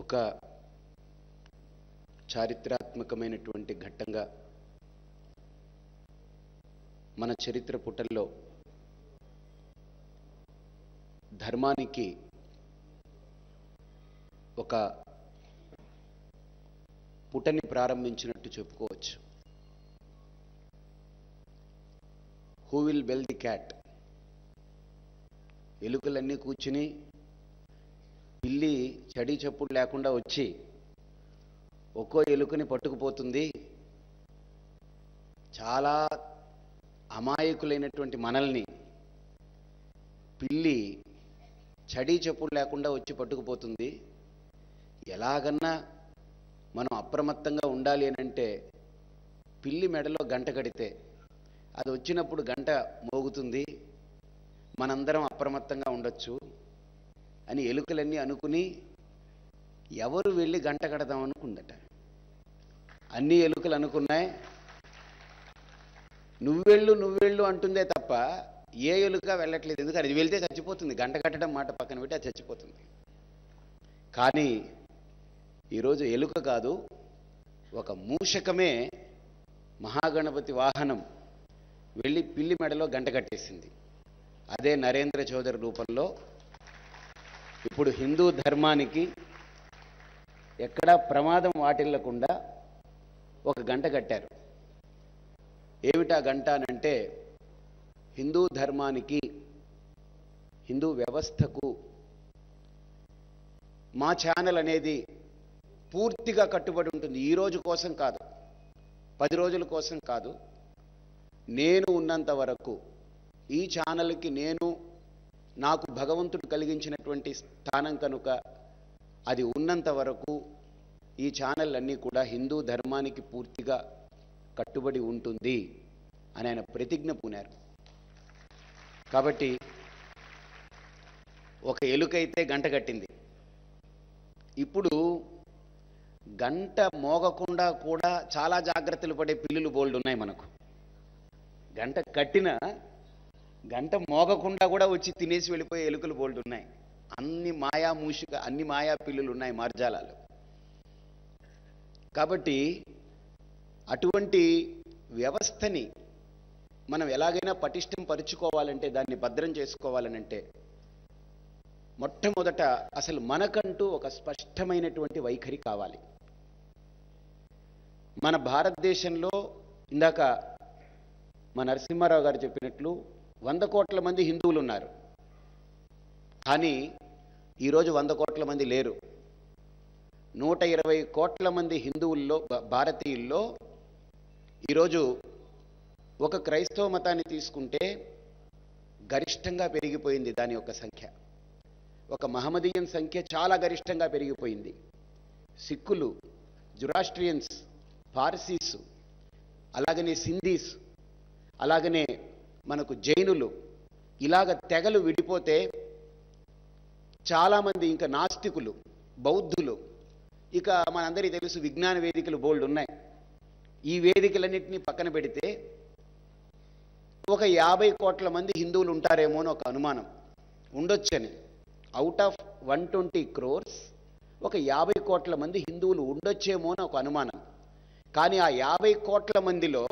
ఒక చారిత్రాత్మకమైనటువంటి ఘట్టంగా మన చరిత్ర పుటల్లో ధర్మానికి ఒక పుటని ప్రారంభించినట్టు చెప్పుకోవచ్చు. Who will bell the cat? ఎలుకలన్నీ కూర్చుని పిల్లి చడి చప్పుడు లేకుండా వచ్చి ఒక్కో ఎలుకని పట్టుకుపోతుంది. చాలా అమాయకులైనటువంటి మనల్ని పిల్లి చడి చప్పుడు లేకుండా వచ్చి పట్టుకుపోతుంది. ఎలాగన్నా మనం అప్రమత్తంగా ఉండాలి అని అంటే పిల్లి మెడలో గంట కడితే అది వచ్చినప్పుడు గంట మోగుతుంది, మనందరం అప్రమత్తంగా ఉండొచ్చు అని ఎలుకలన్నీ అనుకుని ఎవరు వెళ్ళి గంట కడదాం అనుకుందట. అన్ని ఎలుకలు అనుకున్నాయి, నువ్వెళ్ళు అంటుందే తప్ప ఏ ఎలుక వెళ్ళట్లేదు. ఎందుకంటే అది వెళ్తే చచ్చిపోతుంది. గంట కట్టడం మాట పక్కన పెట్టి అది చచ్చిపోతుంది. కానీ ఈరోజు ఎలుక కాదు, ఒక మూషకమే మహాగణపతి వాహనం వెళ్ళి పిల్లి మెడలో గంట కట్టేసింది. అదే నరేంద్ర చౌదరి రూపంలో ఇప్పుడు హిందూ ధర్మానికి ఎక్కడా ప్రమాదం వాటిల్లకుండా ఒక గంట కట్టారు. ఏమిటా గంట అనంటే హిందూ ధర్మానికి, హిందూ వ్యవస్థకు మా ఛానల్ అనేది పూర్తిగా కట్టుబడి ఉంటుంది. ఈ రోజు కోసం కాదు, 10 రోజుల కోసం కాదు, నేను ఉన్నంత వరకు ఈ ఛానల్కి నాకు భగవంతుడు కలిగించినటువంటి స్థానం కనుక అది ఉన్నంత వరకు ఈ ఛానల్ అన్నీ కూడా హిందూ ధర్మానికి పూర్తిగా కట్టుబడి ఉంటుంది అని ఆయన ప్రతిజ్ఞ పూనారు. కాబట్టి ఒక ఎలుకైతే గంట కట్టింది. ఇప్పుడు గంట మోగకుండా కూడా చాలా జాగ్రత్తలు పడే పిల్లులు బోల్డ్ ఉన్నాయి మనకు. గంట కట్టిన గంట మోగకుండా కూడా వచ్చి తినేసి వెళ్ళిపోయే ఎలుకలు బోల్డ్ ఉన్నాయి. అన్ని మాయా పిల్లులు ఉన్నాయి, మార్జాలాలు. కాబట్టి అటువంటి వ్యవస్థని మనం ఎలాగైనా పటిష్టం పరుచుకోవాలంటే, దాన్ని భద్రం చేసుకోవాలనంటే మొట్టమొదట అసలు మనకంటూ ఒక స్పష్టమైనటువంటి వైఖరి కావాలి. మన భారతదేశంలో ఇందాక మా నరసింహారావు గారు చెప్పినట్లు 100 కోట్ల మంది హిందువులు ఉన్నారు. కానీ ఈరోజు 100 కోట్ల మంది లేరు. 120 కోట్ల మంది హిందువుల్లో భారతీయుల్లో ఈరోజు ఒక క్రైస్తవ మతాన్ని తీసుకుంటే గరిష్టంగా పెరిగిపోయింది దాని యొక్క సంఖ్య. ఒక మహమ్మదీయన్ సంఖ్య చాలా గరిష్టంగా పెరిగిపోయింది. సిక్కులు, జురాస్ట్రియన్స్, పార్సీస్, అలాగనే సింధీస్, అలాగనే మనకు జైనులు, ఇలాగ తెగలు విడిపోతే చాలామంది ఇంకా నాస్తికులు, బౌద్ధులు, ఇక మనందరికీ తెలుసు విజ్ఞాన వేదికలు బోల్డ్ ఉన్నాయి. ఈ వేదికలన్నింటినీ పక్కన పెడితే ఒక 50 కోట్ల మంది హిందువులు ఉంటారేమో అని ఒక అనుమానం ఉండొచ్చని. అవుట్ ఆఫ్ 120 crores ఒక 50 కోట్ల మంది హిందువులు ఉండొచ్చేమో అని ఒక అనుమానం. కానీ ఆ 50 కోట్ల మందిలో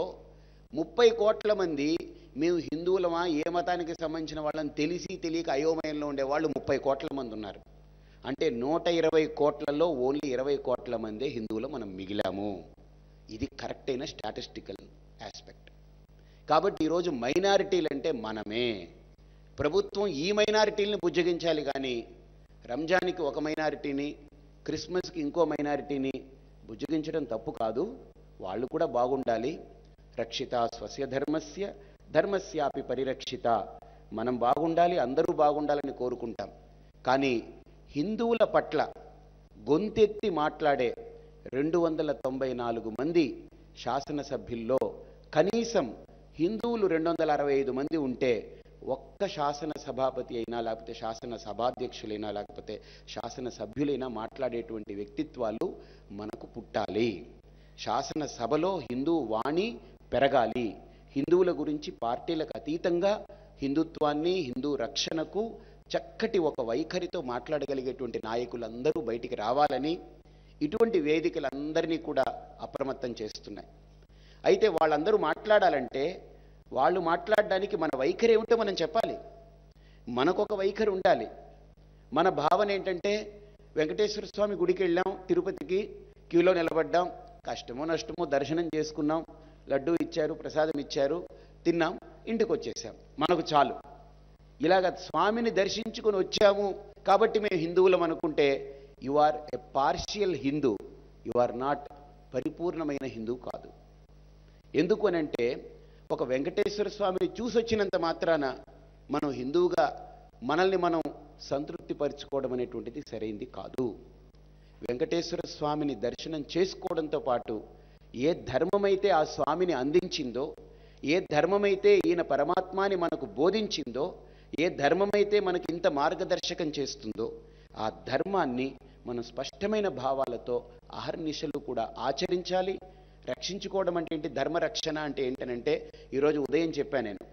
30 కోట్ల మంది మేము హిందువులమా, ఏ మతానికి సంబంధించిన వాళ్ళని తెలిసి తెలియక అయోమయంలో ఉండేవాళ్ళు 30 కోట్ల మంది ఉన్నారు. అంటే 120 కోట్లలో ఓన్లీ 20 కోట్ల మందే హిందువులు మనం మిగిలాము. ఇది కరెక్ట్ అయిన స్టాటిస్టికల్ ఆస్పెక్ట్. కాబట్టి ఈరోజు మైనారిటీలు అంటే మనమే. ప్రభుత్వం ఈ మైనారిటీలని బుజ్జగించాలి కానీ రంజాన్కి ఒక మైనారిటీని, క్రిస్మస్కి ఇంకో మైనారిటీని బుజ్జగించడం తప్పు కాదు. వాళ్ళు కూడా బాగుండాలి. రక్షిత స్వస్య ధర్మస్య ధర్మస్యాపి పరిరక్షిత. మనం బాగుండాలి, అందరూ బాగుండాలని కోరుకుంటాం. కానీ హిందువుల పట్ల గొంతెత్తి మాట్లాడే 294 మంది శాసనసభ్యుల్లో కనీసం హిందువులు 265 మంది ఉంటే ఒక్క శాసన సభాపతి అయినా, లేకపోతే శాసన సభాధ్యక్షులైనా, లేకపోతే శాసనసభ్యులైనా మాట్లాడేటువంటి వ్యక్తిత్వాలు మనకు పుట్టాలి. శాసనసభలో హిందూ వాణి పెరగాలి. హిందువుల గురించి పార్టీలకు అతీతంగా హిందుత్వాన్ని, హిందూ రక్షణకు చక్కటి ఒక వైఖరితో మాట్లాడగలిగేటువంటి నాయకులందరూ బయటికి రావాలని ఇటువంటి వేదికలందరినీ కూడా అప్రమత్తం చేస్తున్నాయి. అయితే వాళ్ళందరూ మాట్లాడాలంటే వాళ్ళు మాట్లాడడానికి మన వైఖరి ఏమిటో మనం చెప్పాలి. మనకొక వైఖరి ఉండాలి. మన భావన ఏంటంటే వెంకటేశ్వర స్వామి గుడికి వెళ్ళాం, తిరుపతికి క్యూలో నిలబడ్డాం, కష్టమో నష్టమో దర్శనం చేసుకున్నాం, లడ్డూ ఇచ్చారు, ప్రసాదం ఇచ్చారు, తిన్నాం, ఇంటికి వచ్చేసాం, మనకు చాలు. ఇలాగ స్వామిని దర్శించుకొని వచ్చాము కాబట్టి మేము హిందువులం అనుకుంటే you are a partial Hindu, you are not పరిపూర్ణమైన హిందూ కాదు. ఎందుకు అనంటే ఒక వెంకటేశ్వర స్వామిని చూసొచ్చినంత మాత్రాన మనం హిందువుగా మనల్ని మనం సంతృప్తి పరుచుకోవడం అనేటువంటిది సరైంది కాదు. వెంకటేశ్వర స్వామిని దర్శనం చేసుకోవడంతో పాటు ఏ ధర్మమైతే ఆ స్వామిని అందించిందో, ఏ ధర్మమైతే ఈయన పరమాత్మాని మనకు బోధించిందో, ఏ ధర్మమైతే మనకి ఇంత మార్గదర్శకం చేస్తుందో ఆ ధర్మాన్ని మనం స్పష్టమైన భావాలతో అహర్నిశలు కూడా ఆచరించాలి. రక్షించుకోవడం అంటే ఏంటి, ధర్మరక్షణ అంటే ఏంటనంటే ఈరోజు ఉదయం చెప్పాను నేను.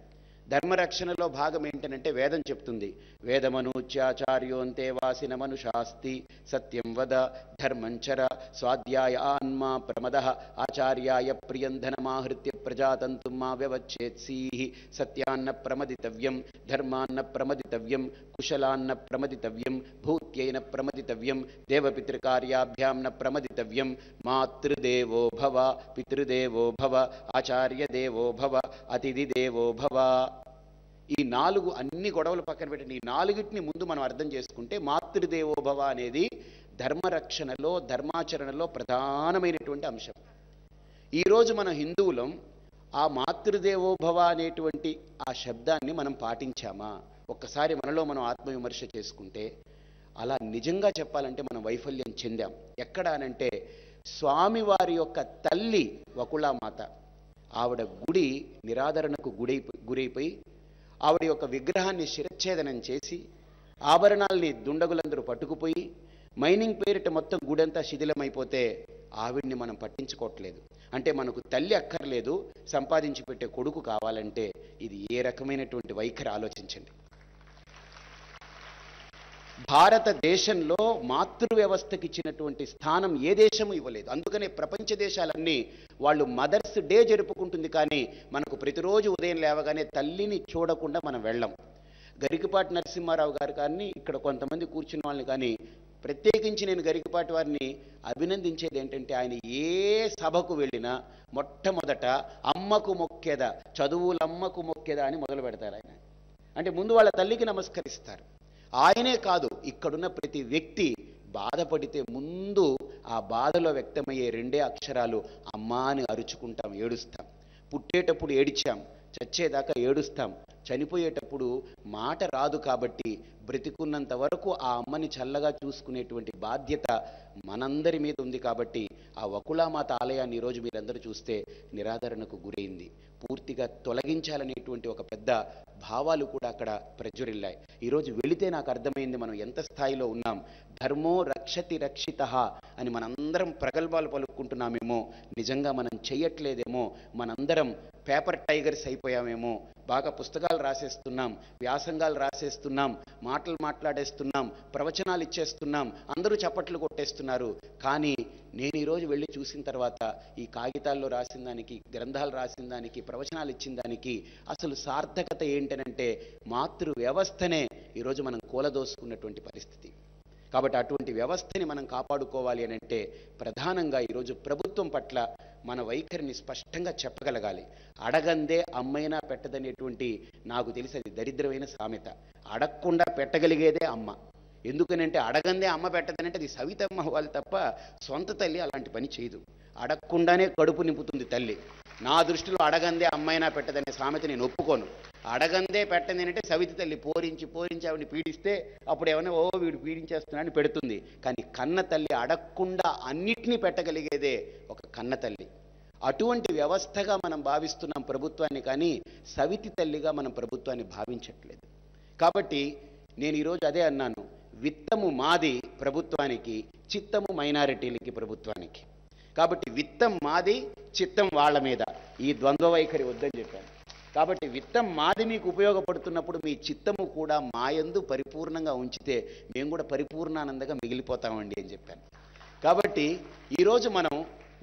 ధర్మరక్షణలో భాగం ఏంటనంటే వేదం చెప్తుంది, వేదమనూచ్యాచార్యోంతే వాసిన మనుషాస్తి సత్యం వద ధర్మంచర స్వాధ్యాయ ఆన్మా ప్రమద ఆచార్యాయ ప్రియంధనమాహృత్య ప్రజాతంతుం మా వ్యవచ్ఛేత్సీః సత్యాన్న ప్రమదితవ్యం ధర్మాన్న ప్రమదితవ్యం కుశలాన్న ప్రమదితవ్యం భూత్యైన ప్రమదితవ్యం దేవపితృకార్యాభ్యాం న ప్రమదితవ్యం మాతృదేవో భవ పితృదేవో భవ ఆచార్య దేవో భవ అతిథి దేవో భవ. ఈ 4 అన్ని గొడవలు పక్కన పెట్టండి. ఈ 4టిని ముందు మనం అర్థం చేసుకుంటే మాతృదేవోభవ అనేది ధర్మరక్షణలో, ధర్మాచరణలో ప్రధానమైనటువంటి అంశం. ఈరోజు మన హిందువులం ఆ మాతృదేవోభవ అనేటువంటి ఆ శబ్దాన్ని మనం పాటించామా? ఒక్కసారి మనలో మనం ఆత్మవిమర్శ చేసుకుంటే అలా నిజంగా చెప్పాలంటే మనం వైఫల్యం చెందాం. ఎక్కడ అనంటే స్వామివారి యొక్క తల్లి వకుళామాత, ఆవిడ గుడి నిరాదరణకు గురైపోయి ఆవిడ యొక్క విగ్రహాన్ని శిరచ్ఛేదనం చేసి ఆభరణాల్ని దుండగులందరూ పట్టుకుపోయి మైనింగ్ పేరిట మొత్తం గుడంతా శిథిలమైపోతే ఆవిడ్ని మనం పట్టించుకోవట్లేదు. అంటే మనకు తల్లి అక్కర్లేదు, సంపాదించి పెట్టే కొడుకు కావాలంటే ఇది ఏ రకమైనటువంటి వైఖరి ఆలోచించండి. భారతదేశంలో మాతృ వ్యవస్థకి ఇచ్చినటువంటి స్థానం ఏ దేశము ఇవ్వలేదు. అందుకనే ప్రపంచ దేశాలన్నీ వాళ్ళు మదర్స్ డే జరుపుకుంటుంది, కానీ మనకు ప్రతిరోజు ఉదయం లేవగానే తల్లిని చూడకుండా మనం వెళ్ళం. గరికపాటి నరసింహారావు గారు కానీ ఇక్కడ కొంతమంది కూర్చున్న వాళ్ళని కానీ ప్రత్యేకించి నేను గరికపాటి వారిని అభినందించేది ఏంటంటే, ఆయన ఏ సభకు వెళ్ళినా మొట్టమొదట అమ్మకు మొక్కేద, చదువులమ్మకు మొక్కేద అని మొదలు పెడతారు ఆయన. అంటే ముందు వాళ్ళ తల్లికి నమస్కరిస్తారు. ఆయనే కాదు, ఇక్కడున్న ప్రతి వ్యక్తి బాధపడితే ముందు ఆ బాధలో వ్యక్తమయ్యే రెండే అక్షరాలు అమ్మా అని అరుచుకుంటాం, ఏడుస్తాం. పుట్టేటప్పుడు ఏడిచాం, చచ్చేదాకా ఏడుస్తాం. చనిపోయేటప్పుడు మాట రాదు కాబట్టి బ్రతికున్నంత వరకు ఆ అమ్మని చల్లగా చూసుకునేటువంటి బాధ్యత మనందరి మీద ఉంది. కాబట్టి ఆ వకుళామాత ఆలయాన్ని ఈరోజు మీరందరూ చూస్తే నిరాదరణకు గురైంది. పూర్తిగా తొలగించాలనేటువంటి ఒక పెద్ద భావాలు కూడా అక్కడ ప్రజ్వరిల్లాయి. ఈరోజు వెళితే నాకు అర్థమైంది మనం ఎంత స్థాయిలో ఉన్నాం. ధర్మో రక్షతి రక్షితః అని మనందరం ప్రగల్భాలు పలుకుంటున్నామేమో, నిజంగా మనం చెయ్యట్లేదేమో, మనందరం పేపర్ టైగర్స్ అయిపోయామేమో. బాగా పుస్తకాలు రాసేస్తున్నాం, వ్యాసంగాలు రాసేస్తున్నాం, మాటలు మాట్లాడేస్తున్నాం, ప్రవచనాలు ఇచ్చేస్తున్నాం, అందరూ చప్పట్లు కొట్టేస్తున్నారు. కానీ నేను ఈరోజు వెళ్ళి చూసిన తర్వాత ఈ కాగితాల్లో రాసిన దానికి, గ్రంథాలు రాసిన దానికి, ప్రవచనాలు ఇచ్చిన దానికి అసలు సార్థకత ఏంటనంటే మాతృ వ్యవస్థనే ఈరోజు మనం కూలదోసుకున్నటువంటి పరిస్థితి. కాబట్టి అటువంటి వ్యవస్థని మనం కాపాడుకోవాలి అని అంటే ప్రధానంగా ఈరోజు ప్రభుత్వం పట్ల మన వైఖరిని స్పష్టంగా చెప్పగలగాలి. అడగందే అమ్మైనా పెట్టదనేటువంటి నాకు తెలిసి అది దరిద్రమైన సామెత. అడగకుండా పెట్టగలిగేదే అమ్మ. ఎందుకనంటే అడగందే అమ్మ పెట్టదనంటే అది సవితమ్మ వాళ్ళు తప్ప సొంత తల్లి అలాంటి పని చేయదు. అడగకుండానే కడుపు నింపుతుంది తల్లి. నా దృష్టిలో అడగందే అమ్మైనా పెట్టదనే సామెత నేను ఒప్పుకోను. అడగందే పెట్టంది అంటే సవితి తల్లి పోరించి ఆవిడని పీడిస్తే అప్పుడు ఏమైనా వీడు పీడించేస్తున్నాడని పెడుతుంది. కానీ కన్న తల్లి అడగకుండా అన్నిటినీ పెట్టగలిగేదే ఒక కన్న తల్లి. అటువంటి వ్యవస్థగా మనం భావిస్తున్నాం ప్రభుత్వాన్ని, కానీ సవితి తల్లిగా మనం ప్రభుత్వాన్ని భావించట్లేదు. కాబట్టి నేను ఈరోజు అదే అన్నాను, విత్తము మాది ప్రభుత్వానికి, చిత్తము మైనారిటీలకి ప్రభుత్వానికి. కాబట్టి విత్తం మాది, చిత్తం వాళ్ళ మీద, ఈ ద్వంద్వ వైఖరి వద్దని చెప్పాను. కాబట్టి విత్తం మాది మీకు ఉపయోగపడుతున్నప్పుడు మీ చిత్తము కూడా మాయందు పరిపూర్ణంగా ఉంచితే మేము కూడా పరిపూర్ణానందంగా మిగిలిపోతామండి అని చెప్పాను. కాబట్టి ఈరోజు మనం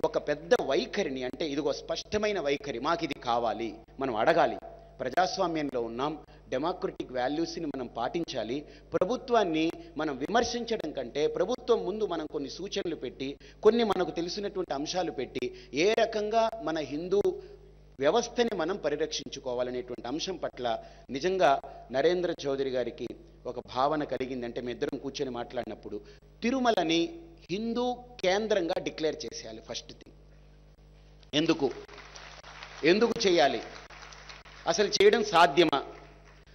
ఒక పెద్ద వైఖరిని, అంటే ఇదిగో స్పష్టమైన వైఖరి, మాకు ఇది కావాలి, మనం అడగాలి. ప్రజాస్వామ్యంలో ఉన్నాం, డెమోక్రటిక్ వాల్యూస్ని మనం పాటించాలి. ప్రభుత్వాన్ని మనం విమర్శించడం కంటే ప్రభుత్వం ముందు మనం కొన్ని సూచనలు పెట్టి, కొన్ని మనకు తెలిసినటువంటి అంశాలు పెట్టి, ఏ రకంగా మన హిందూ వ్యవస్థని మనం పరిరక్షించుకోవాలనేటువంటి అంశం పట్ల నిజంగా నరేంద్ర చౌదరి గారికి ఒక భావన కలిగిందంటే మీ ఇద్దరం కూర్చొని మాట్లాడినప్పుడు తిరుమలని హిందూ కేంద్రంగా డిక్లేర్ చేసేయాలి. First thing. ఎందుకు చేయాలి? అసలు చేయడం సాధ్యమా?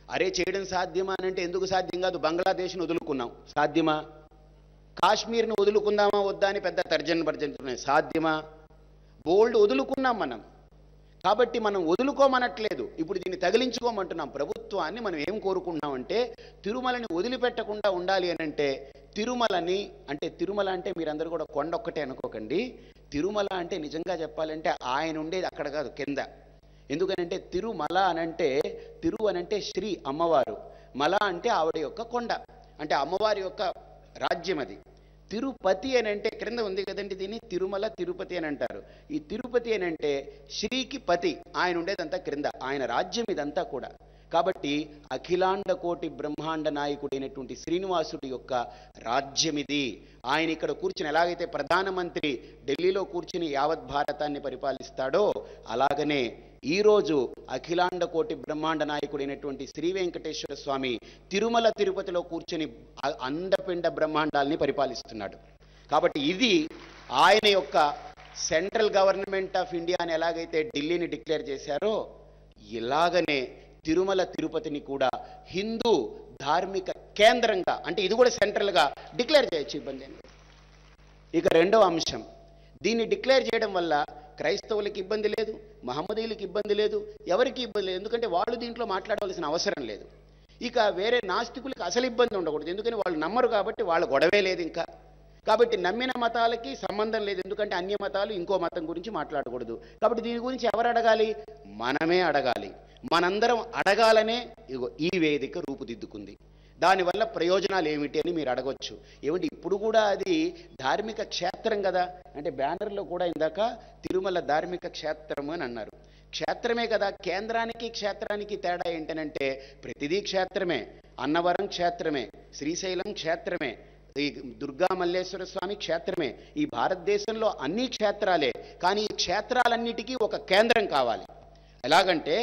అరే చేయడం సాధ్యమా అని అంటే ఎందుకు సాధ్యం కాదు? బంగ్లాదేశ్ను వదులుకున్నాం, సాధ్యమా? కాశ్మీర్ను వదులుకుందామా వద్దా అని పెద్ద తర్జన సాధ్యమా? బోల్డ్ వదులుకున్నాం మనం. కాబట్టి మనం వదులుకోమనట్లేదు, ఇప్పుడు దీన్ని తగిలించుకోమంటున్నాం. ప్రభుత్వాన్ని మనం ఏం కోరుకుంటున్నామంటే తిరుమలని వదిలిపెట్టకుండా ఉండాలి అని అంటే తిరుమలని, అంటే తిరుమల అంటే మీరందరూ కూడా కొండ ఒక్కటే అనుకోకండి. తిరుమల అంటే నిజంగా చెప్పాలంటే ఆయన ఉండేది అక్కడ కాదు, కింద. ఎందుకనంటే తిరుమల అనంటే, తిరు అనంటే శ్రీ అమ్మవారు, మల అంటే ఆవిడ యొక్క కొండ, అంటే అమ్మవారి యొక్క రాజ్యం అది. తిరుపతి అని అంటే క్రింద ఉంది కదండి, దీన్ని తిరుమల తిరుపతి అని అంటారు. ఈ తిరుపతి అని అంటే శ్రీకి పతి, ఆయన ఉండేదంతా క్రింద, ఆయన రాజ్యం ఇదంతా కూడా. కాబట్టి అఖిలాండ కోటి బ్రహ్మాండ నాయకుడైనటువంటి శ్రీనివాసుడి యొక్క రాజ్యం ఇది. ఆయన ఇక్కడ కూర్చుని ఎలాగైతే ప్రధానమంత్రి ఢిల్లీలో కూర్చుని యావత్ భారతాన్ని పరిపాలిస్తాడో, అలాగనే ఈరోజు అఖిలాండ కోటి బ్రహ్మాండ నాయకుడైనటువంటి శ్రీ వెంకటేశ్వర స్వామి తిరుమల తిరుపతిలో కూర్చొని అండపిండ బ్రహ్మాండాల్ని పరిపాలిస్తున్నాడు. కాబట్టి ఇది ఆయన యొక్క సెంట్రల్ గవర్నమెంట్ ఆఫ్ ఇండియా అని ఎలాగైతే ఢిల్లీని డిక్లేర్ చేశారో, ఇలాగనే తిరుమల తిరుపతిని కూడా హిందూ ధార్మిక కేంద్రంగా, అంటే ఇది కూడా సెంట్రల్గా డిక్లేర్ చేయొచ్చు, ఇబ్బంది ఏం లేదు. ఇక రెండవ అంశం, దీన్ని డిక్లేర్ చేయడం వల్ల క్రైస్తవులకి ఇబ్బంది లేదు, మహమ్మదీయులకి ఇబ్బంది లేదు, ఎవరికి ఇబ్బంది లేదు. ఎందుకంటే వాళ్ళు దీంట్లో మాట్లాడవలసిన అవసరం లేదు. ఇక వేరే నాస్తికులకి అసలు ఇబ్బంది ఉండకూడదు, ఎందుకని వాళ్ళు నమ్మరు కాబట్టి వాళ్ళ గొడవే లేదు ఇంకా. కాబట్టి నమ్మిన మతాలకి సంబంధం లేదు, ఎందుకంటే అన్య మతాలు ఇంకో మతం గురించి మాట్లాడకూడదు. కాబట్టి దీని గురించి ఎవరు అడగాలి? మనమే అడగాలి. మనందరం అడగాలనే ఈ వేదిక రూపుదిద్దుకుంది. దానివల్ల ప్రయోజనాలు ఏమిటి అని మీరు అడగొచ్చు. ఏమిటి ఇప్పుడు కూడా అది ధార్మిక క్షేత్రం కదా అంటే, బ్యానర్లో కూడా ఇందాక తిరుమల ధార్మిక క్షేత్రం అని అన్నారు. క్షేత్రమే కదా, కేంద్రానికి క్షేత్రానికి తేడా ఏంటనంటే ప్రతిదీ క్షేత్రమే. అన్నవరం క్షేత్రమే, శ్రీశైలం క్షేత్రమే, ఈ దుర్గా మల్లేశ్వర స్వామి క్షేత్రమే. ఈ భారతదేశంలో అన్ని క్షేత్రాలే, కానీ ఈ క్షేత్రాలన్నిటికీ ఒక కేంద్రం కావాలి. ఎలాగంటే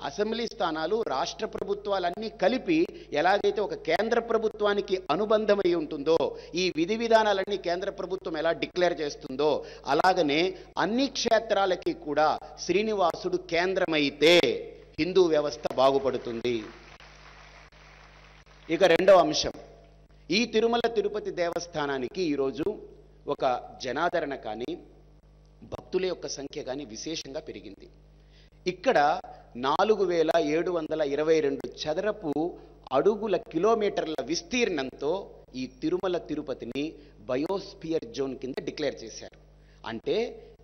అసెంబ్లీ స్థానాలు రాష్ట్ర ప్రభుత్వాలన్నీ కలిపి ఎలాగైతే ఒక కేంద్ర ప్రభుత్వానికి అనుబంధమై ఉంటుందో, ఈ విధి విధానాలన్నీ కేంద్ర ప్రభుత్వం ఎలా డిక్లేర్ చేస్తుందో, అలాగనే అన్ని క్షేత్రాలకి కూడా శ్రీనివాసుడు కేంద్రమైతే హిందూ వ్యవస్థ బాగుపడుతుంది. ఇక రెండవ అంశం, ఈ తిరుమల తిరుపతి దేవస్థానానికి ఈరోజు ఒక జనాదరణ కానీ భక్తుల యొక్క సంఖ్య కానీ విశేషంగా పెరిగింది. ఇక్కడ 4722 చదరపు అడుగుల కిలోమీటర్ల విస్తీర్ణంతో ఈ తిరుమల తిరుపతిని బయోస్పియర్ జోన్ కింద డిక్లేర్ చేశారు. అంటే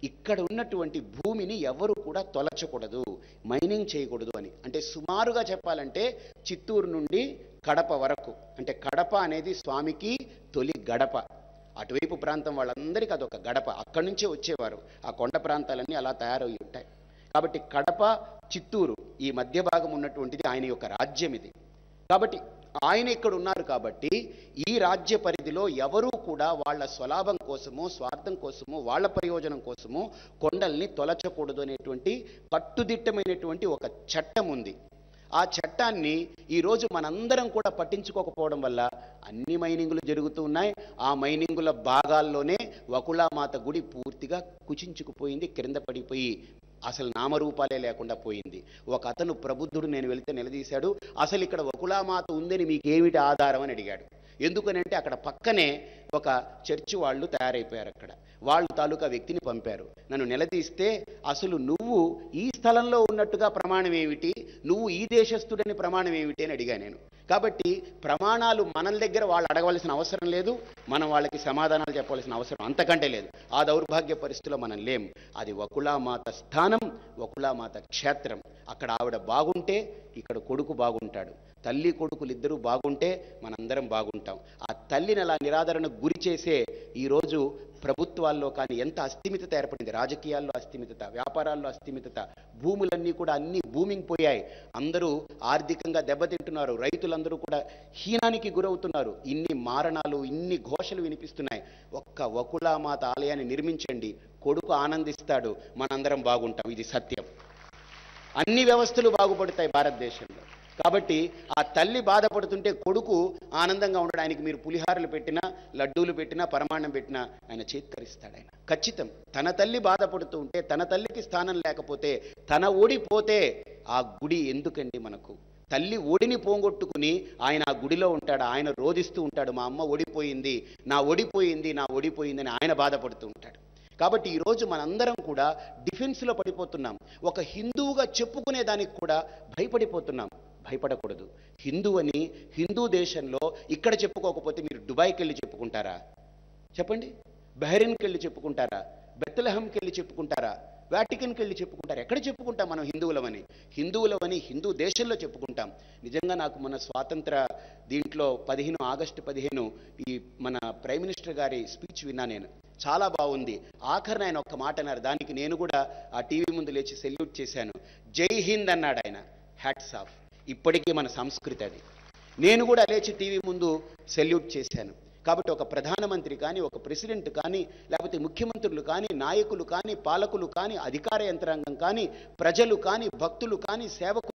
ఇక్కడ ఉన్నటువంటి భూమిని ఎవరు కూడా తొలచకూడదు, మైనింగ్ చేయకూడదు అని. అంటే సుమారుగా చెప్పాలంటే చిత్తూరు నుండి కడప వరకు, అంటే కడప అనేది స్వామికి తొలి గడప. అటువైపు ప్రాంతం వాళ్ళందరికీ అదొక గడప, అక్కడి నుంచే వచ్చేవారు. ఆ కొండ ప్రాంతాలన్నీ అలా తయారై ఉంటాయి. కాబట్టి కడప, చిత్తూరు ఈ మధ్య భాగం ఉన్నటువంటిది ఆయన యొక్క రాజ్యం ఇది. కాబట్టి ఆయన ఇక్కడ ఉన్నారు కాబట్టి ఈ రాజ్య పరిధిలో ఎవరూ కూడా వాళ్ళ స్వలాభం కోసమో స్వార్థం కోసమో వాళ్ళ ప్రయోజనం కోసమో కొండల్ని తొలచకూడదు అనేటువంటి కట్టుదిట్టమైనటువంటి ఒక చట్టం ఉంది. ఆ చట్టాన్ని ఈరోజు మనందరం కూడా పట్టించుకోకపోవడం వల్ల అన్ని మైనింగులు జరుగుతూ ఉన్నాయి. ఆ మైనింగుల భాగాల్లోనే వకుళామాత గుడి పూర్తిగా కుచించుకుపోయింది, క్రింద పడిపోయి అసలు నామరూపాలే లేకుండా పోయింది. ఒక అతను ప్రబుద్ధుడు నేను వెళితే నిలదీశాడు, అసలు ఇక్కడ వకుళామాత ఉందని మీకేమిటి ఆధారం అని అడిగాడు. ఎందుకనంటే అక్కడ పక్కనే ఒక చర్చి వాళ్ళు తయారైపోయారు. అక్కడ వాళ్ళు తాలూకా వ్యక్తిని పంపారు. నన్ను నిలదీస్తే అసలు నువ్వు ఈ స్థలంలో ఉన్నట్టుగా ప్రమాణం ఏమిటి, నువ్వు ఈ దేశస్థుడని ప్రమాణం ఏమిటి అని అడిగా నేను. కాబట్టి ప్రమాణాలు మన దగ్గర వాళ్ళు అడగవలసిన అవసరం లేదు, మనం వాళ్ళకి సమాధానాలు చెప్పవలసిన అవసరం అంతకంటే లేదు. ఆ దౌర్భాగ్య పరిస్థితిలో మనం లేం. అది వకుళామాత స్థానం, వకుళామాత క్షేత్రం. అక్కడ ఆవిడ బాగుంటే ఇక్కడ కొడుకు బాగుంటాడు, తల్లి కొడుకులు ఇద్దరూ బాగుంటే మనందరం బాగుంటాం. ఆ తల్లిని అలా నిరాదరణకు గురి చేసే ఈరోజు ప్రభుత్వాల్లో కానీ ఎంత అస్థిమితత ఏర్పడింది, రాజకీయాల్లో అస్థిమితత, వ్యాపారాల్లో అస్థిమితత, భూములన్నీ కూడా అన్ని భూమికి పోయాయి. అందరూ ఆర్థికంగా దెబ్బతింటున్నారు, రైతులందరూ కూడా హీనానికి గురవుతున్నారు. ఇన్ని మారణాలు, ఇన్ని ఘోషలు వినిపిస్తున్నాయి. ఒక్క వకుళామాత ఆలయాన్ని నిర్మించండి, కొడుకు ఆనందిస్తాడు, మనందరం బాగుంటాం. ఇది సత్యం. అన్ని వ్యవస్థలు బాగుపడతాయి భారతదేశంలో. కాబట్టి ఆ తల్లి బాధపడుతుంటే కొడుకు ఆనందంగా ఉండడానికి మీరు పులిహారలు పెట్టినా, లడ్డూలు పెట్టినా, పరమాన్నం పెట్టినా ఆయన చేత్కరిస్తాడు. ఆయన ఖచ్చితం. తన తల్లి బాధపడుతూ ఉంటే, తన తల్లికి స్థానం లేకపోతే, తన ఓడిపోతే ఆ గుడి ఎందుకండి మనకు? తల్లి ఓడిని పోగొట్టుకుని ఆయన ఆ గుడిలో ఉంటాడు, ఆయన రోధిస్తూ ఉంటాడు, మా అమ్మ ఓడిపోయింది, నా ఓడిపోయింది, నా ఓడిపోయింది అని ఆయన బాధపడుతూ ఉంటాడు. కాబట్టి ఈరోజు మనందరం కూడా డిఫెన్స్లో పడిపోతున్నాం. ఒక హిందువుగా చెప్పుకునే దానికి కూడా భయపడిపోతున్నాం. భయపడకూడదు. హిందూ అని హిందూ దేశంలో ఇక్కడ చెప్పుకోకపోతే మీరు దుబాయ్కి వెళ్ళి చెప్పుకుంటారా? చెప్పండి. బహ్రెయిన్కి వెళ్ళి చెప్పుకుంటారా? బెత్లెహంకి వెళ్ళి చెప్పుకుంటారా? వాటికన్కి వెళ్ళి చెప్పుకుంటారు? ఎక్కడ చెప్పుకుంటాం మనం హిందువులమని? హిందువులమని హిందూ దేశంలో చెప్పుకుంటాం. నిజంగా నాకు మన స్వాతంత్ర దీంట్లో 15 ఆగస్టు 15 ఈ మన ప్రైమ్ మినిస్టర్ గారి స్పీచ్ విన్నా నేను. చాలా బాగుంది. ఆఖరిన ఆయన ఒక్క మాట అన్నారు, దానికి నేను కూడా ఆ టీవీ ముందు లేచి సెల్యూట్ చేశాను. జై హింద్ అన్నాడు ఆయన. Hats off. ఇప్పటికీ మన సంస్కృతి అది. నేను కూడా లేచి టీవీ ముందు సెల్యూట్ చేశాను. కాబట్టి ఒక ప్రధానమంత్రి కానీ, ఒక ప్రెసిడెంట్ కానీ, లేకపోతే ముఖ్యమంత్రులు కానీ, నాయకులు కానీ, పాలకులు కానీ, అధికార యంత్రాంగం కానీ, ప్రజలు కానీ, భక్తులు కానీ, సేవకులు